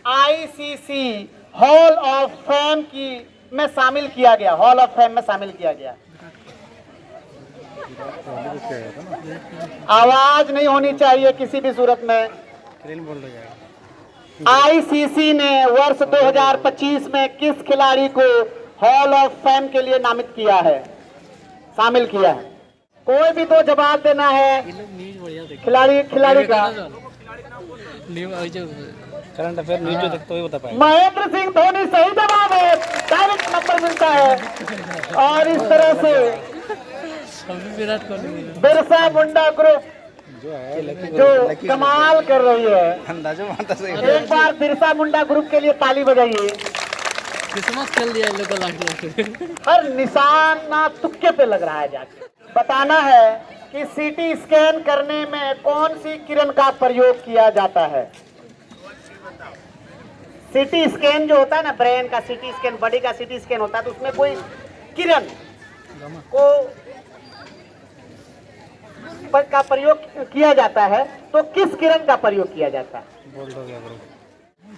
आईसीसी हॉल ऑफ फेम की में शामिल किया गया? हॉल ऑफ फेम में शामिल किया गया। आवाज नहीं होनी चाहिए किसी भी सूरत में। आईसीसी ने वर्ष 2025 में किस खिलाड़ी को हॉल ऑफ फेम के लिए नामित किया है, शामिल किया है? कोई भी तो जवाब देना है खिलाड़ी का। करंट अफेयर न्यूज जो देखते हो बता पाए। महेंद्र सिंह धोनी सही जवाब है। डायरेक्ट नंबर मिलता है। और इस तरह से विराट कोहली बिरसा मुंडा ग्रुप जो कमाल कर रही है। एक बार बिरसा मुंडा ग्रुप के लिए ताली बजाइए। किस्मत खेल दिया इन लोग को लास्ट। हर निशाना तुक्के पे लग रहा है। जाके बताना है कि सीटी स्कैन करने में कौन सी किरण का प्रयोग किया जाता है? सीटी स्कैन जो होता है ना, ब्रेन का सीटी स्कैन, बॉडी का सीटी स्कैन होता है, तो उसमें कोई किरण को का प्रयोग किया जाता है, तो किस किरण का प्रयोग किया जाता है? बोल दो क्या करो।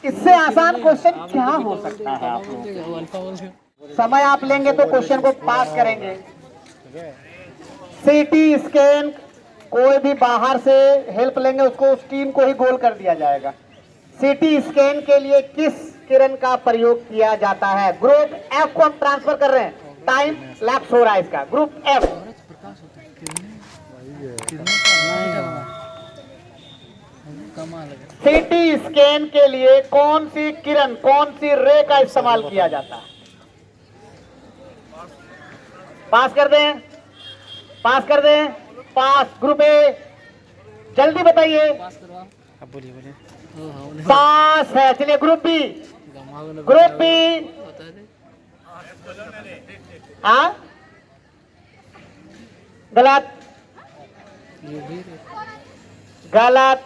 इससे आसान क्वेश्चन क्या हो सकता है आप लोगों को? अल्फा बोल दो। समय आप लेंगे तो क्वेश्चन को पास करेंगे। ठीक है। सीटी स्कैन कोई भी बाहर से हेल्प लेंगे, उसको उस टीम को ही गोल कर दिया जाएगा। सीटी स्कैन के लिए किस किरण का प्रयोग किया जाता है? ग्रुप एफ को हम ट्रांसफर कर रहे हैं, टाइम लैप्स हो रहा है इसका। ग्रुप एफ, प्रकाश होता है, किरणें का कमाल है। सीटी स्कैन के लिए कौन सी किरण, कौन सी रे का इस्तेमाल किया जाता है? पास कर दें, पास कर दें, पास। ग्रुप ए, जल्दी बताइए। पास करो आप। अब बोलिए बोलिए। पास है। चलिए ग्रुप बी, ग्रुप बी। बता दे। हाँ, गलत, ये भी गलत।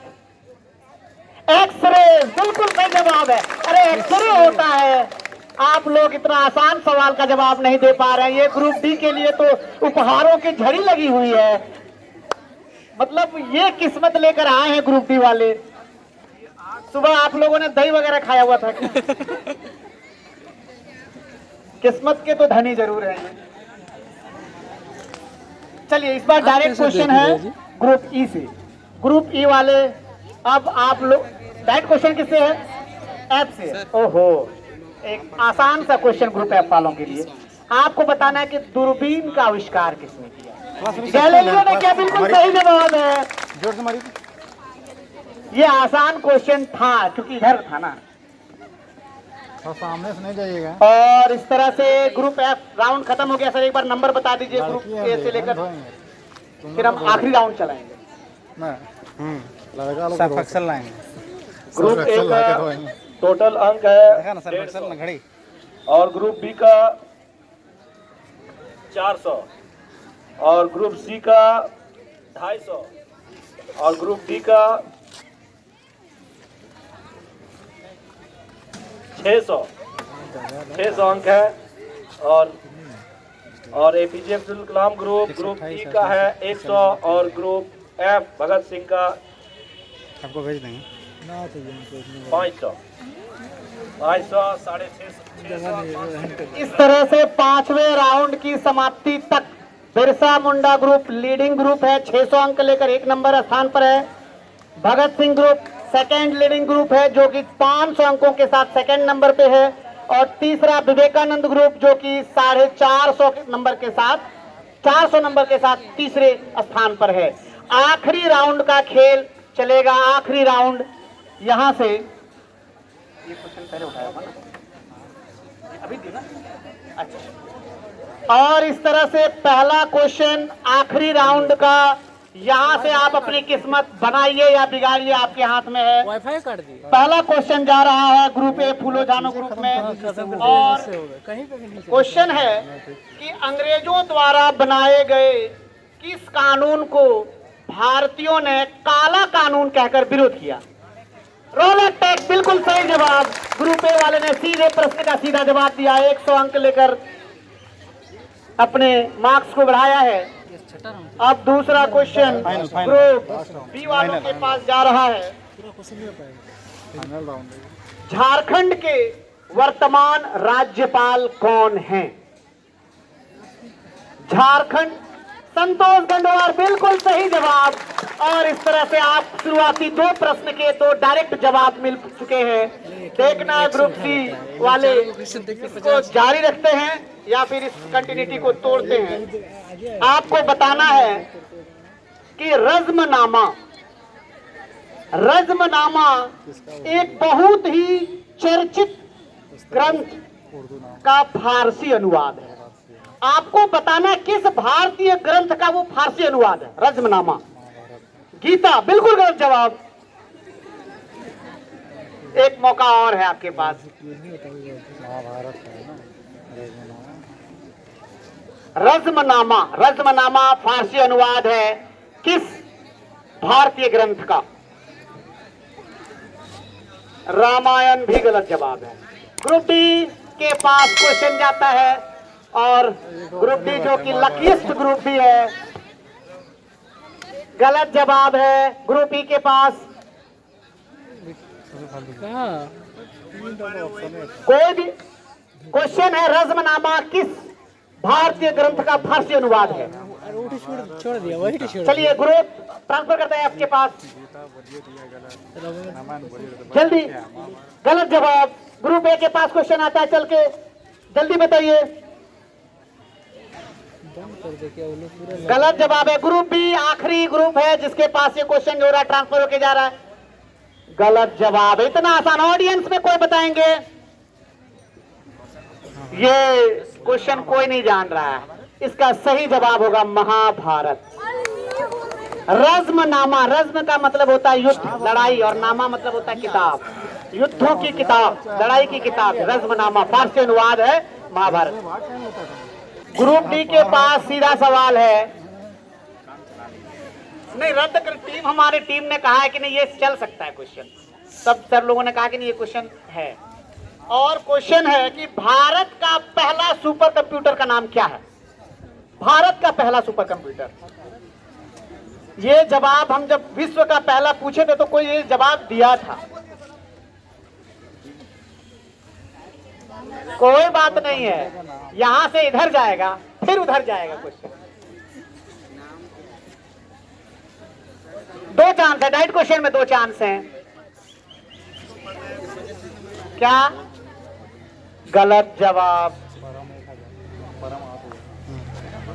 एक्सरे बिल्कुल सही जवाब है। अरे एक्सरे होता है। आप लोग इतना आसान सवाल का जवाब नहीं दे पा रहे हैं। ये ग्रुप डी के लिए तो उपहारों की झड़ी लगी हुई है। मतलब ये किस्मत लेकर आए हैं ग्रुप डी वाले। सुबह आप लोगों ने दही वगैरह खाया हुआ था क्या? किस्मत के तो धनी जरूर हैं। चलिए इस बार डायरेक्ट क्वेश्चन है ग्रुप ई से। ग्रुप ई वाले, अब आप लोग डायरेक्ट क्वेश्चन किससे है? एफ से। ओहो, एक आसान सा क्वेश्चन ग्रुप एफ वालों के लिए। आपको बताना है कि दूरबीन का आविष्कार किसने किया? गैलीलियो ने क्या? बिल्कुल सही जवाब है। जोर से मारिए। ये आसान क्वेश्चन था क्योंकि इधर था ना। और सामने से नहीं जाइएगा। और इस तरह से ग्रुप एफ राउंड खत्म हो गया। सर एक बार नंबर बता दीजिए ग्रुप ए से लेकर, फिर हम आखिरी राउंड चलाएंगे। लड़का लोग अक्सर लाएंगे। ग्रुप ए का टोटल अंक है 150 घड़ी। और ग्रुप बी का 400 और ग्रुप सी का 250 और ग्रुप डी का 600 अंक है। और एपीजे अब्दुल कलाम ग्रुप ई का है 100 और ग्रुप एफ भगत सिंह का आपको भेज देंगे। 500 650। इस तरह से पांचवें राउंड की समाप्ति तक Birsa Munda group leading group है, 600 अंक लेकर 1 नंबर स्थान पर है। Bhagat Singh group second leading group है जो कि 500 अंकों के साथ सेकंड नंबर पे है। और तीसरा विवेकानंद ग्रुप जो कि 450 नंबर के साथ 400 नंबर के साथ तीसरे स्थान पर है। आखिरी राउंड का खेल चलेगा। आखिरी राउंड यहां से, ये क्वेश्चन पहले उठाया था ना, अभी दी ना? अच्छा। और इस तरह से पहला क्वेश्चन आखिरी राउंड का, यहां से आप अपनी किस्मत बनाइए या बिगाड़िए, आपके हाथ में है। वाईफाई काट दी। पहला क्वेश्चन जा रहा है ग्रुप ए फूलो जानो ग्रुप में। और कहीं पे भी नहीं क्वेश्चन है कि अंग्रेजों द्वारा बनाए गए किस कानून को भारतीयों ने काला कानून कहकर विरोध किया? रोलर टैक्स बिल्कुल सही जवाब। ग्रुप ए वाले ने सीधे प्रश्न का सीधा जवाब दिया, 100 अंक लेकर अपने मार्क्स को बढ़ाया है। छठा राउंड। अब दूसरा क्वेश्चन ग्रुप बी वालों के पास जा रहा है। Final round. झारखंड के वर्तमान राज्यपाल कौन हैं? झारखंड, संतोष गंगवार बिल्कुल सही जवाब। और इस तरह से आप शुरुआती 2 प्रश्न के तो डायरेक्ट जवाब मिल चुके हैं। देखना है ग्रुप सी वाले इसको जारी रखते हैं या फिर इस कंटिन्यूटी को तोड़ते हैं। आपको बताना है कि रज़्मनामा एक बहुत ही चर्चित ग्रंथ का फारसी अनुवाद है। आपको बताना किस भारतीय ग्रंथ का वो फारसी अनुवाद है। रज़्मनामा, गीता बिल्कुल गलत जवाब। एक मौका और है आपके पास। महाभारत है ना। रज़्मनामा फारसी अनुवाद है। किस भारतीय ग्रंथ का? रामायण भी गलत जवाब है। ग्रुप डी के पास क्वेश्चन जाता है और ग्रुप डी जो कि लकीस्ट ग्रुप भी है, गलत जवाब है ग्रुप ई के पास। कहाँ कोई भी क्वेश्चन है, रज़्मनामा किस भारतीय ग्रंथ का फारसी अनुवाद है? अरे वो छोड़ दिया, वही तो छोड़ चलिए ग्रुप ट्रांसफर करते हैं आपके पास, जल्दी। गलत जवाब। ग्रुप ए के पास क्वेश्चन आता है, चल के जल्दी बताइए। बंद कर दे क्या वो लोग पूरा गलत जवाब है। ग्रुप बी आखिरी ग्रुप है जिसके पास ये क्वेश्चन जो हो रहा है ट्रांसफर होके जा रहा है। गलत जवाब है। इतना आसान, ऑडियंस में कोई बताएंगे? ये क्वेश्चन कोई नहीं जान रहा है। इसका सही जवाब होगा महाभारत। रज़्मनामा, रज़्म का मतलब होता है युद्ध, लड़ाई, और नामा मतलब होता है किताब, युद्धों की किताब, लड़ाई की किताब। रज़्मनामा फारसी अनुवाद है महाभारत। ग्रुप डी के पास सीधा सवाल है, नहीं रद्द कर, टीम हमारी टीम ने कहा है कि नहीं ये चल सकता है क्वेश्चन, सब सर लोगों ने कहा कि नहीं ये क्वेश्चन है। और क्वेश्चन है कि भारत का पहला सुपर कंप्यूटर का नाम क्या है? भारत का पहला सुपर कंप्यूटर। ये जवाब हम जब विश्व का पहला पूछे थे तो कोई ये जवाब दिया था। कोई बात नहीं है, यहां से इधर जाएगा फिर उधर जाएगा क्वेश्चन। दो चांस है, डाइट क्वेश्चन में दो चांस हैं। क्या? गलत जवाब।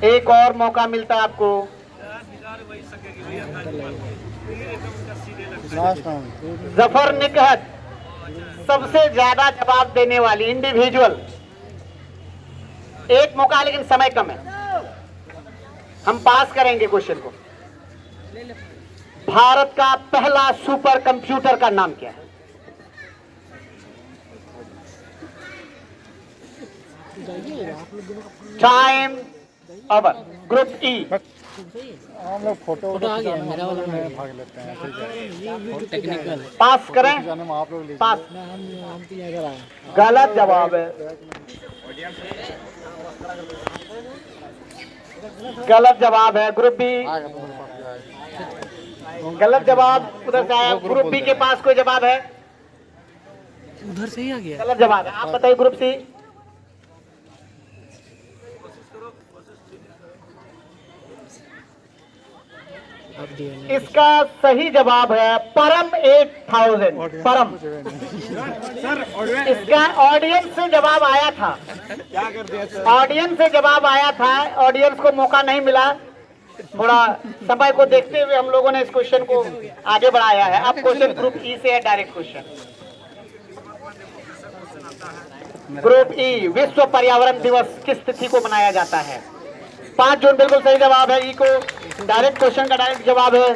एक और मौका मिलता है आपको। Last round. जफर निकहत सबसे ज्यादा जवाब देने वाली इंडिविजुअल। एक मौका, लेकिन समय कम है, हम पास करेंगे क्वेश्चन को। भारत का पहला सुपर कंप्यूटर का नाम क्या है? Time over. ग्रुप ई। हम लोग फोटो आ गया मेरा वाला में भाग लेते हैं, ठीक है। टेक्निकल पास करें? जाने में आप लोग लीजिए। पास। हम तो इधर आए। गलत जवाब है। गलत जवाब है। Group B. आएगा तो मेरे पास आएगा। गलत जवाब उधर से आया। ग्रुप बी के पास कोई जवाब है? उधर से ही आ गया। गलत जवाब है। आप बताइए ग्रुप सी। अब दिया इसका सही जवाब है परम 8000। परम। इसका ऑडियंस से जवाब आया था। क्या कर दिया सर? ऑडियंस से जवाब आया था, ऑडियंस को मौका नहीं मिला। थोड़ा समय को देखते हुए हम लोगों ने इस क्वेश्चन को आगे बढ़ाया है। अब क्वेश्चन ग्रुप ई से है, डायरेक्ट क्वेश्चन। ग्रुप ई, विश्व पर्यावरण दिवस किस तिथि को मनाया जाता है? 5 जून बिल्कुल सही जवाब है। ई को डायरेक्ट क्वेश्चन का डायरेक्ट जवाब है।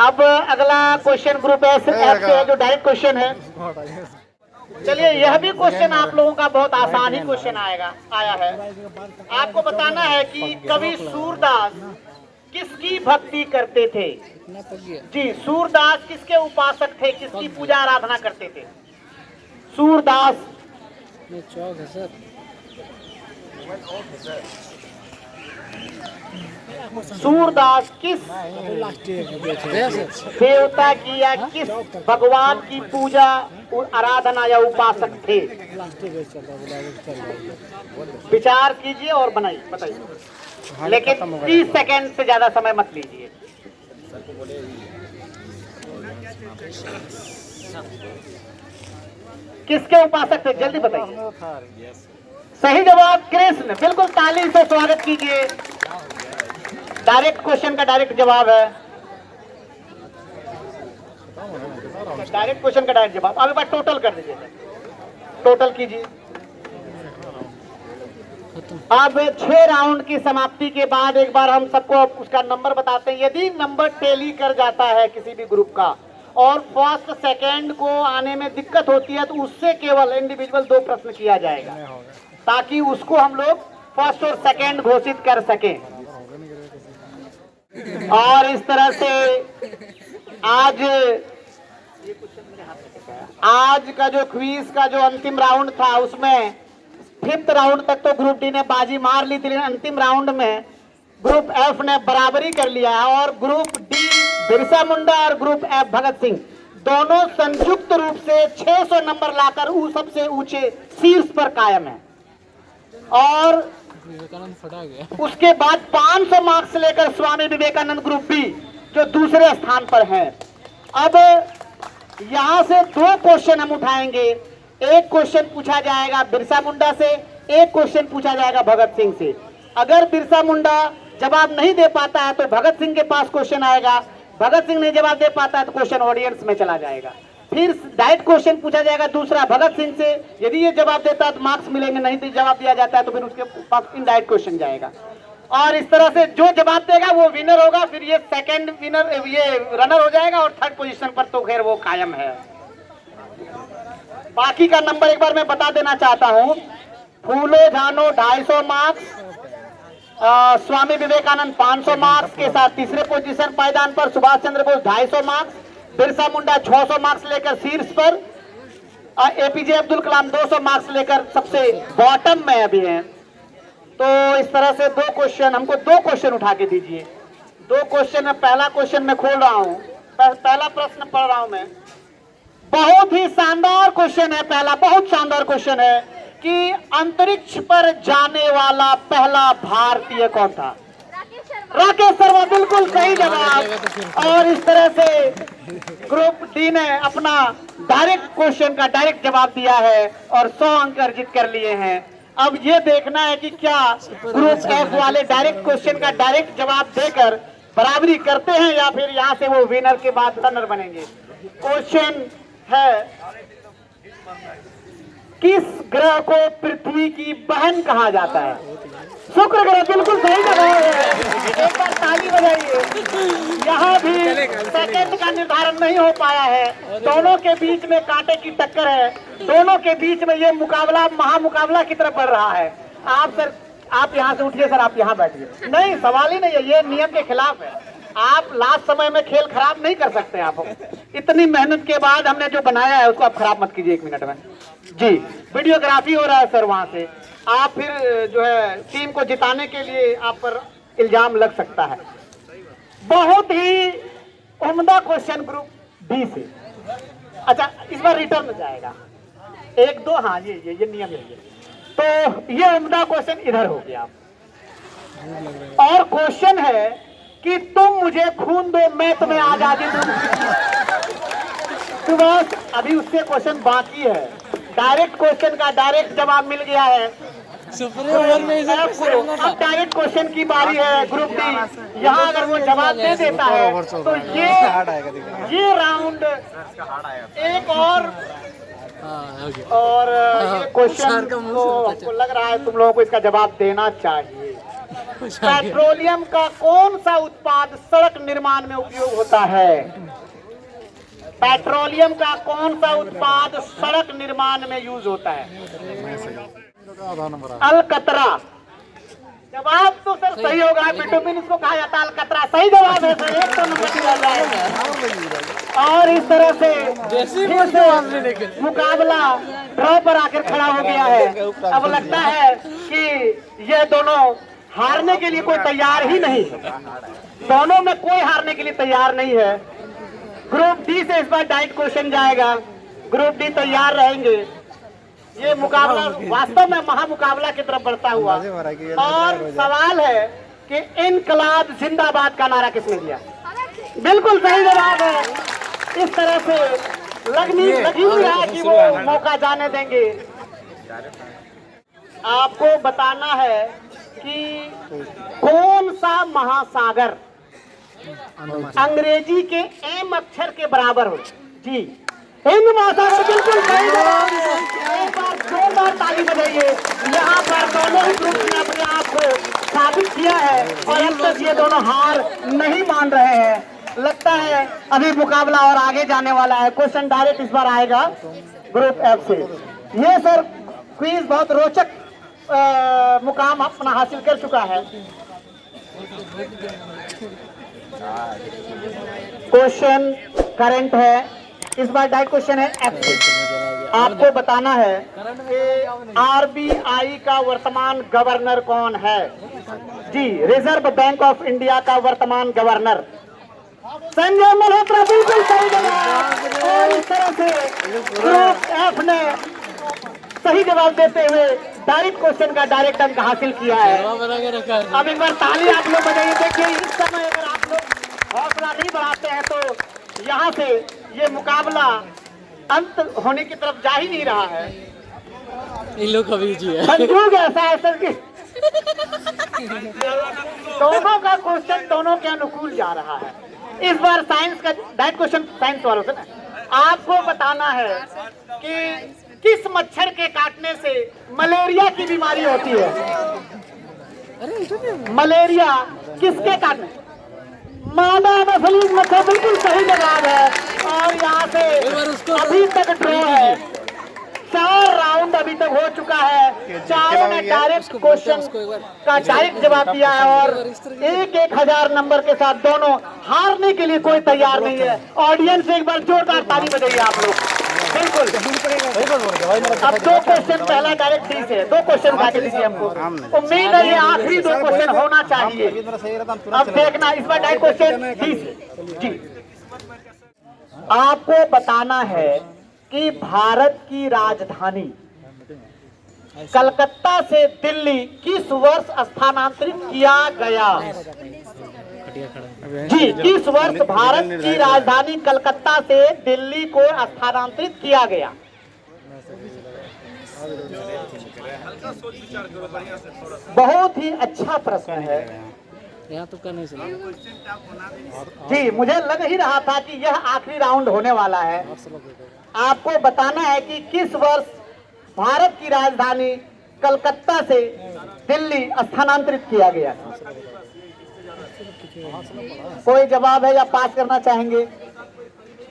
अब अगला क्वेश्चन ग्रुप एफ से है, जो डायरेक्ट क्वेश्चन है। चलिए यह भी क्वेश्चन आप लोगों का बहुत आसान ही क्वेश्चन आया है। आपको बताना है कि कवि सूरदास किसकी भक्ति करते थे? इतना पक गया। जी, सूरदास किसके उपासक थे, किसकी पूजा आराधना करते थे? सूरदास। ये चौक है सर। सूरदास किस गया सर। देवता की या किस भगवान की पूजा आराधना या उपासक थे? विचार कीजिए और बताइए, लेकिन 30 सेकंड से ज्यादा समय मत लीजिए। किसके उपासक थे, जल्दी बताइए। सही जवाब कृष्ण। बिल्कुल, ताली से स्वागत कीजिए। डायरेक्ट क्वेश्चन का डायरेक्ट जवाब है। डायरेक्ट क्वेश्चन का डायरेक्ट जवाब। अब एक बार टोटल कर दीजिए, टोटल कीजिए। अब 6 राउंड की समाप्ति के बाद एक बार हम सबको उसका नंबर बताते हैं। यदि नंबर टैली कर जाता है किसी भी ग्रुप का और फर्स्ट सेकंड को आने में दिक्कत होती है तो उससे केवल इंडिविजुअल 2 प्रश्न किया जाएगा, ताकि उसको हम लोग फर्स्ट और सेकंड घोषित कर सके। और इस तरह से आज का जो क्विज का जो अंतिम राउंड था उसमें 5th राउंड तक तो ग्रुप डी ने बाजी मार ली थी, लेकिन अंतिम राउंड में ग्रुप एफ ने बराबरी कर लिया है और ग्रुप डी बिरसा मुंडा और ग्रुप एफ भगत सिंह दोनों संयुक्त रूप से 600 नंबर लाकर सबसे ऊंचे शीर्ष पर कायम है। और विवेकानंद फटा गया। उसके बाद 500 मार्क्स लेकर स्वामी विवेकानंद ग्रुप बी जो दूसरे स्थान पर है। अब यहां से 2 क्वेश्चन हम उठाएंगे, एक क्वेश्चन पूछा जाएगा बिरसा मुंडा से, एक क्वेश्चन पूछा जाएगा भगत सिंह से। अगर बिरसा मुंडा जवाब नहीं दे पाता है तो भगत सिंह के पास क्वेश्चन आएगा, भगत सिंह नहीं जवाब दे पाता है तो क्वेश्चन ऑडियंस में चला जाएगा। फिर डायरेक्ट क्वेश्चन पूछा जाएगा दूसरा भगत सिंह से, यदि ये जवाब देता है तो मार्क्स मिलेंगे, नहीं तो जवाब दिया जाता है तो फिर उसके पास इनडायरेक्ट क्वेश्चन जाएगा। और इस तरह से जो जवाब देगा वो विनर होगा, फिर ये सेकंड विनर ये रनर हो जाएगा और 3rd पोजीशन पर तो खैर वो कायम है। बाकी का नंबर एक बार मैं बता देना चाहता हूँ। फूलो झानो 250 मार्क्स, स्वामी विवेकानंद 500 मार्क्स के साथ तीसरे पोजीशन पायदान पर, सुभाष चंद्र बोस 250 मार्क्स, बिरसा मुंडा 600 मार्क्स लेकर शीर्ष पर, एपीजे अब्दुल कलाम 200 मार्क्स लेकर सबसे बॉटम में अभी हैं। तो इस तरह से 2 क्वेश्चन, हमको 2 क्वेश्चन उठा के दीजिए। 2 क्वेश्चन, पहला क्वेश्चन मैं खोल रहा हूँ, पहला प्रश्न पढ़ रहा हूँ मैं। बहुत ही शानदार क्वेश्चन है, पहला बहुत शानदार क्वेश्चन है कि अंतरिक्ष पर जाने वाला पहला भारतीय कौन था? राकेश शर्मा, बिल्कुल सही जवाब। और इस तरह से ग्रुप डी ने अपना डायरेक्ट क्वेश्चन का डायरेक्ट जवाब दिया है और 100 अंक अर्जित कर लिए हैं। अब ये देखना है कि क्या ग्रुप एफ वाले डायरेक्ट क्वेश्चन का डायरेक्ट जवाब देकर बराबरी करते हैं या फिर यहाँ से वो विनर के बाद रनर बनेंगे। क्वेश्चन है, किस ग्रह को पृथ्वी की बहन कहा जाता है? शुक्र ग्रह, बिल्कुल सही जवाब है, एक बार ताली बजाइए। यहाँ भी सेकंड का निर्धारण नहीं हो पाया है, दोनों के बीच में कांटे की टक्कर है, दोनों के बीच में ये मुकाबला महामुकाबला की तरफ बढ़ रहा है। आप यहाँ से उठिए सर, आप यहाँ बैठिए। नहीं, सवाल ही नहीं है, ये नियम के खिलाफ है। आप लास्ट समय में खेल खराब नहीं कर सकते। आप इतनी मेहनत के बाद हमने जो बनाया है उसको आप खराब मत कीजिए 1 मिनट में। जी, वीडियोग्राफी हो रहा है सर वहां से, आप फिर जो है टीम को जिताने के लिए आप पर इल्जाम लग सकता है। बहुत ही उम्दा क्वेश्चन ग्रुप बी से। अच्छा, इस बार रिटर्न जाएगा 1-2, हाँ ये नियम है। तो ये उम्दा क्वेश्चन इधर हो गया। और क्वेश्चन है कि तुम मुझे खून दो मैं तुम्हें आजादी दूं। तो बस अभी उससे क्वेश्चन बाकी है, डायरेक्ट क्वेश्चन का डायरेक्ट जवाब मिल गया है। अब डायरेक्ट क्वेश्चन की बारी है ग्रुप डी। यहाँ अगर वो जवाब दे देता है तो ये राउंड एक और ये क्वेश्चन तो हमको लग रहा है तुम लोगों को इसका जवाब देना चाहिए। पेट्रोलियम का कौन सा उत्पाद सड़क निर्माण में उपयोग होता है? पेट्रोलियम का कौन सा उत्पाद सड़क निर्माण में यूज होता है? अलकतरा। जवाब तो सर सही होगा, बिटुमिन इसको कहा जाता है, अलकतरा सही जवाब है सर, 1 नंबर दिया जाएगा। और इस तरह से मुकाबला ड्रॉ पर आकर खड़ा हो गया है। अब लगता है कि ये दोनों हारने के लिए कोई तैयार ही नहीं, दोनों में कोई हारने के लिए तैयार नहीं है। ग्रुप डी से इस बार डायरेक्ट क्वेश्चन जाएगा, ग्रुप डी तैयार रहेंगे। ये मुकाबला वास्तव में महामुकाबला की तरफ बढ़ता हुआ। और सवाल है कि इनकलाब जिंदाबाद का नारा किसने दिया? बिल्कुल सही जवाब है। इस तरह से लगी हुई है कि वो मौका जाने देंगे। आपको बताना है कि कौन सा महासागर अंग्रेजी के एम अक्षर के बराबर हो? जी, हिंद महासागर, बिल्कुल सही जवाब। एक बार जोरदार ताली बजाइए। यहाँ पर दोनों ही ग्रुप ने अपने आप को साबित किया है और अब तक ये दोनों हार नहीं मान रहे हैं। लगता है अभी मुकाबला और आगे जाने वाला है। क्वेश्चन डायरेक्ट इस बार आएगा ग्रुप एफ से। ये सर क्विज बहुत रोचक मुकाम अपना हासिल कर चुका है। क्वेश्चन करंट है, इस बार डायरेक्ट क्वेश्चन है एफ। आपको बताना है कि आरबीआई का वर्तमान गवर्नर कौन है। जी, रिजर्व बैंक ऑफ इंडिया का वर्तमान गवर्नर संजय मल्होत्रा, बिल्कुल सही जवाब। और इस तरह से ग्रुप एफ ने सही जवाब देते हुए डायरेक्ट क्वेश्चन का डायरेक्ट अंक हासिल किया है। अब एक बार ताली आप लोग बजाइए। देखिए, इस समय अगर आप लोग हौसला नहीं बढ़ाते हैं तो यहाँ से ये मुकाबला अंत होने की तरफ जा ही नहीं रहा है। इन लोग का बीजी है। संजोग ऐसा है सर कि दोनों का क्वेश्चन दोनों के अनुकूल जा रहा है। इस बार साइंस का डायरेक्ट क्वेश्चन साइंस वालों से ना, आपको बताना है कि किस मच्छर के काटने से मलेरिया की बीमारी होती है। मलेरिया किसके काटने? मादा एनाफिलीज मच्छर, बिल्कुल सही जवाब है। और यहाँ से अभी तक ड्रॉ है, 4 राउंड अभी तक हो चुका है। चारों ने डायरेक्ट क्वेश्चन का डायरेक्ट जवाब दिया है और 1,000 नंबर के साथ दोनों हारने के लिए कोई तैयार नहीं है। ऑडियंस एक बार जोरदार ताली बजाइए आप लोग। बिल्कुल अब 2 क्वेश्चन, पहला डायरेक्ट डी से 2 क्वेश्चन बाकी दीजिए हमको। उम्मीद है ये आखिरी 2 क्वेश्चन होना चाहिए। अब देखना, इस बार डायरेक्ट क्वेश्चन डी से। जी, आपको बताना है कि भारत की राजधानी कलकत्ता से दिल्ली किस वर्ष स्थानांतरित किया गया। जी, किस वर्ष भारत की राजधानी कलकत्ता से दिल्ली को स्थानांतरित किया गया। बहुत ही अच्छा प्रश्न है। यहाँ तो नहीं सुना। जी, मुझे लग ही रहा था कि यह आखिरी राउंड होने वाला है। आपको बताना है कि किस वर्ष भारत की राजधानी कलकत्ता से दिल्ली स्थानांतरित किया गया। कोई जवाब है या पास करना चाहेंगे?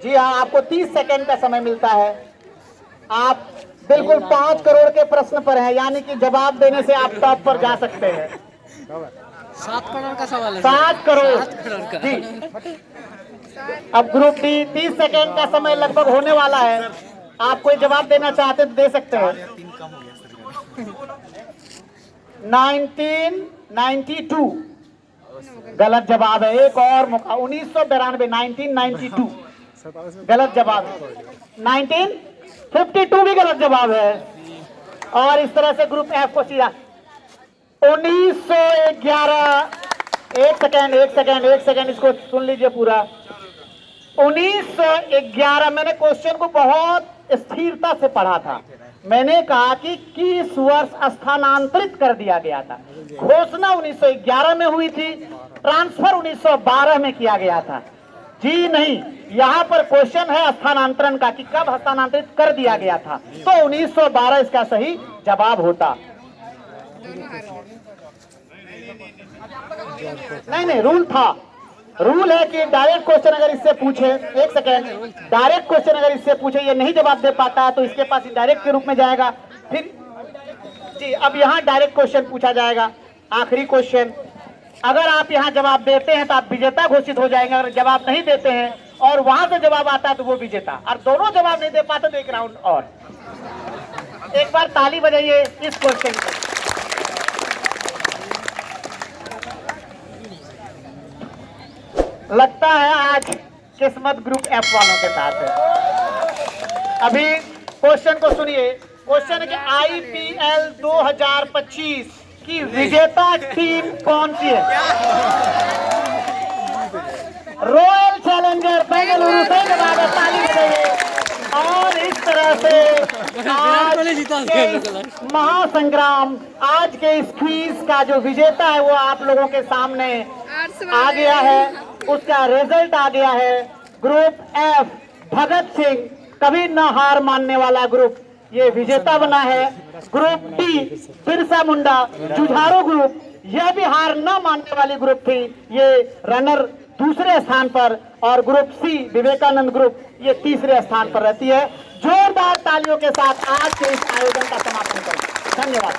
जी हाँ, आपको 30 सेकंड का समय मिलता है। आप बिल्कुल 5 करोड़ के प्रश्न पर हैं, यानी कि जवाब देने से आप टॉप पर जा सकते हैं। 7 करोड़ का सवाल है। 7 करोड़ 7 करोड़ का। जी। अब ग्रुप डी 30 सेकंड का समय लगभग होने वाला है। आप कोई जवाब देना चाहते तो दे सकते हैं। 1992 गलत जवाब है। एक और मौका, 1992 1992 गलत जवाब है। 1952 भी गलत जवाब है। और इस तरह से ग्रुप एफ को सीधा 1911। एक सेकंड इसको सुन लीजिए पूरा। 1911 मैंने क्वेश्चन को बहुत स्थिरता से पढ़ा था। मैंने कहा कि किस वर्ष स्थानांतरित कर दिया गया था। घोषणा 1911 में हुई थी, ट्रांसफर 1912 में किया गया था। जी नहीं, यहाँ पर क्वेश्चन है स्थानांतरण का कि कब हस्तांतरित कर दिया गया था, तो 1912 इसका सही जवाब होता। नहीं, रूल था। रूल है कि डायरेक्ट क्वेश्चन अगर इससे पूछे, एक सेकेंड, डायरेक्ट क्वेश्चन अगर इससे पूछे ये नहीं जवाब दे पाता तो इसके पास इनडायरेक्ट के रूप में जाएगा। फिर जी, अब यहाँ डायरेक्ट क्वेश्चन पूछा जाएगा। आखिरी क्वेश्चन, अगर आप यहाँ जवाब देते हैं तो आप विजेता घोषित हो जाएंगे। अगर जवाब नहीं देते हैं और वहां से जवाब आता है तो वो विजेता। और दोनों जवाब नहीं दे पाते तो 1 राउंड और। एक बार ताली बजाइए इस क्वेश्चन को। लगता है आज किस्मत ग्रुप एफ वालों के साथ है। अभी क्वेश्चन को सुनिए। क्वेश्चन है कि आईपीएल 2025 की विजेता टीम कौन सी है। रॉयल चैलेंजर बेंगलुरु से जवाब है, ताली बजाइए। और इस तरह से आज के महासंग्राम, आज के इस क्विज का जो विजेता है वो आप लोगों के सामने आ गया है। उसका रिजल्ट आ गया है। ग्रुप एफ भगत सिंह, कभी न हार मानने वाला ग्रुप, ये विजेता बना है। ग्रुप डी बिरसा मुंडा जुझारू ग्रुप, यह भी हार न मानने वाली ग्रुप थी, ये रनर दूसरे स्थान पर। और ग्रुप सी विवेकानंद ग्रुप, ये तीसरे स्थान पर रहती है। जोरदार तालियों के साथ आज के इस आयोजन का समापन करें। धन्यवाद।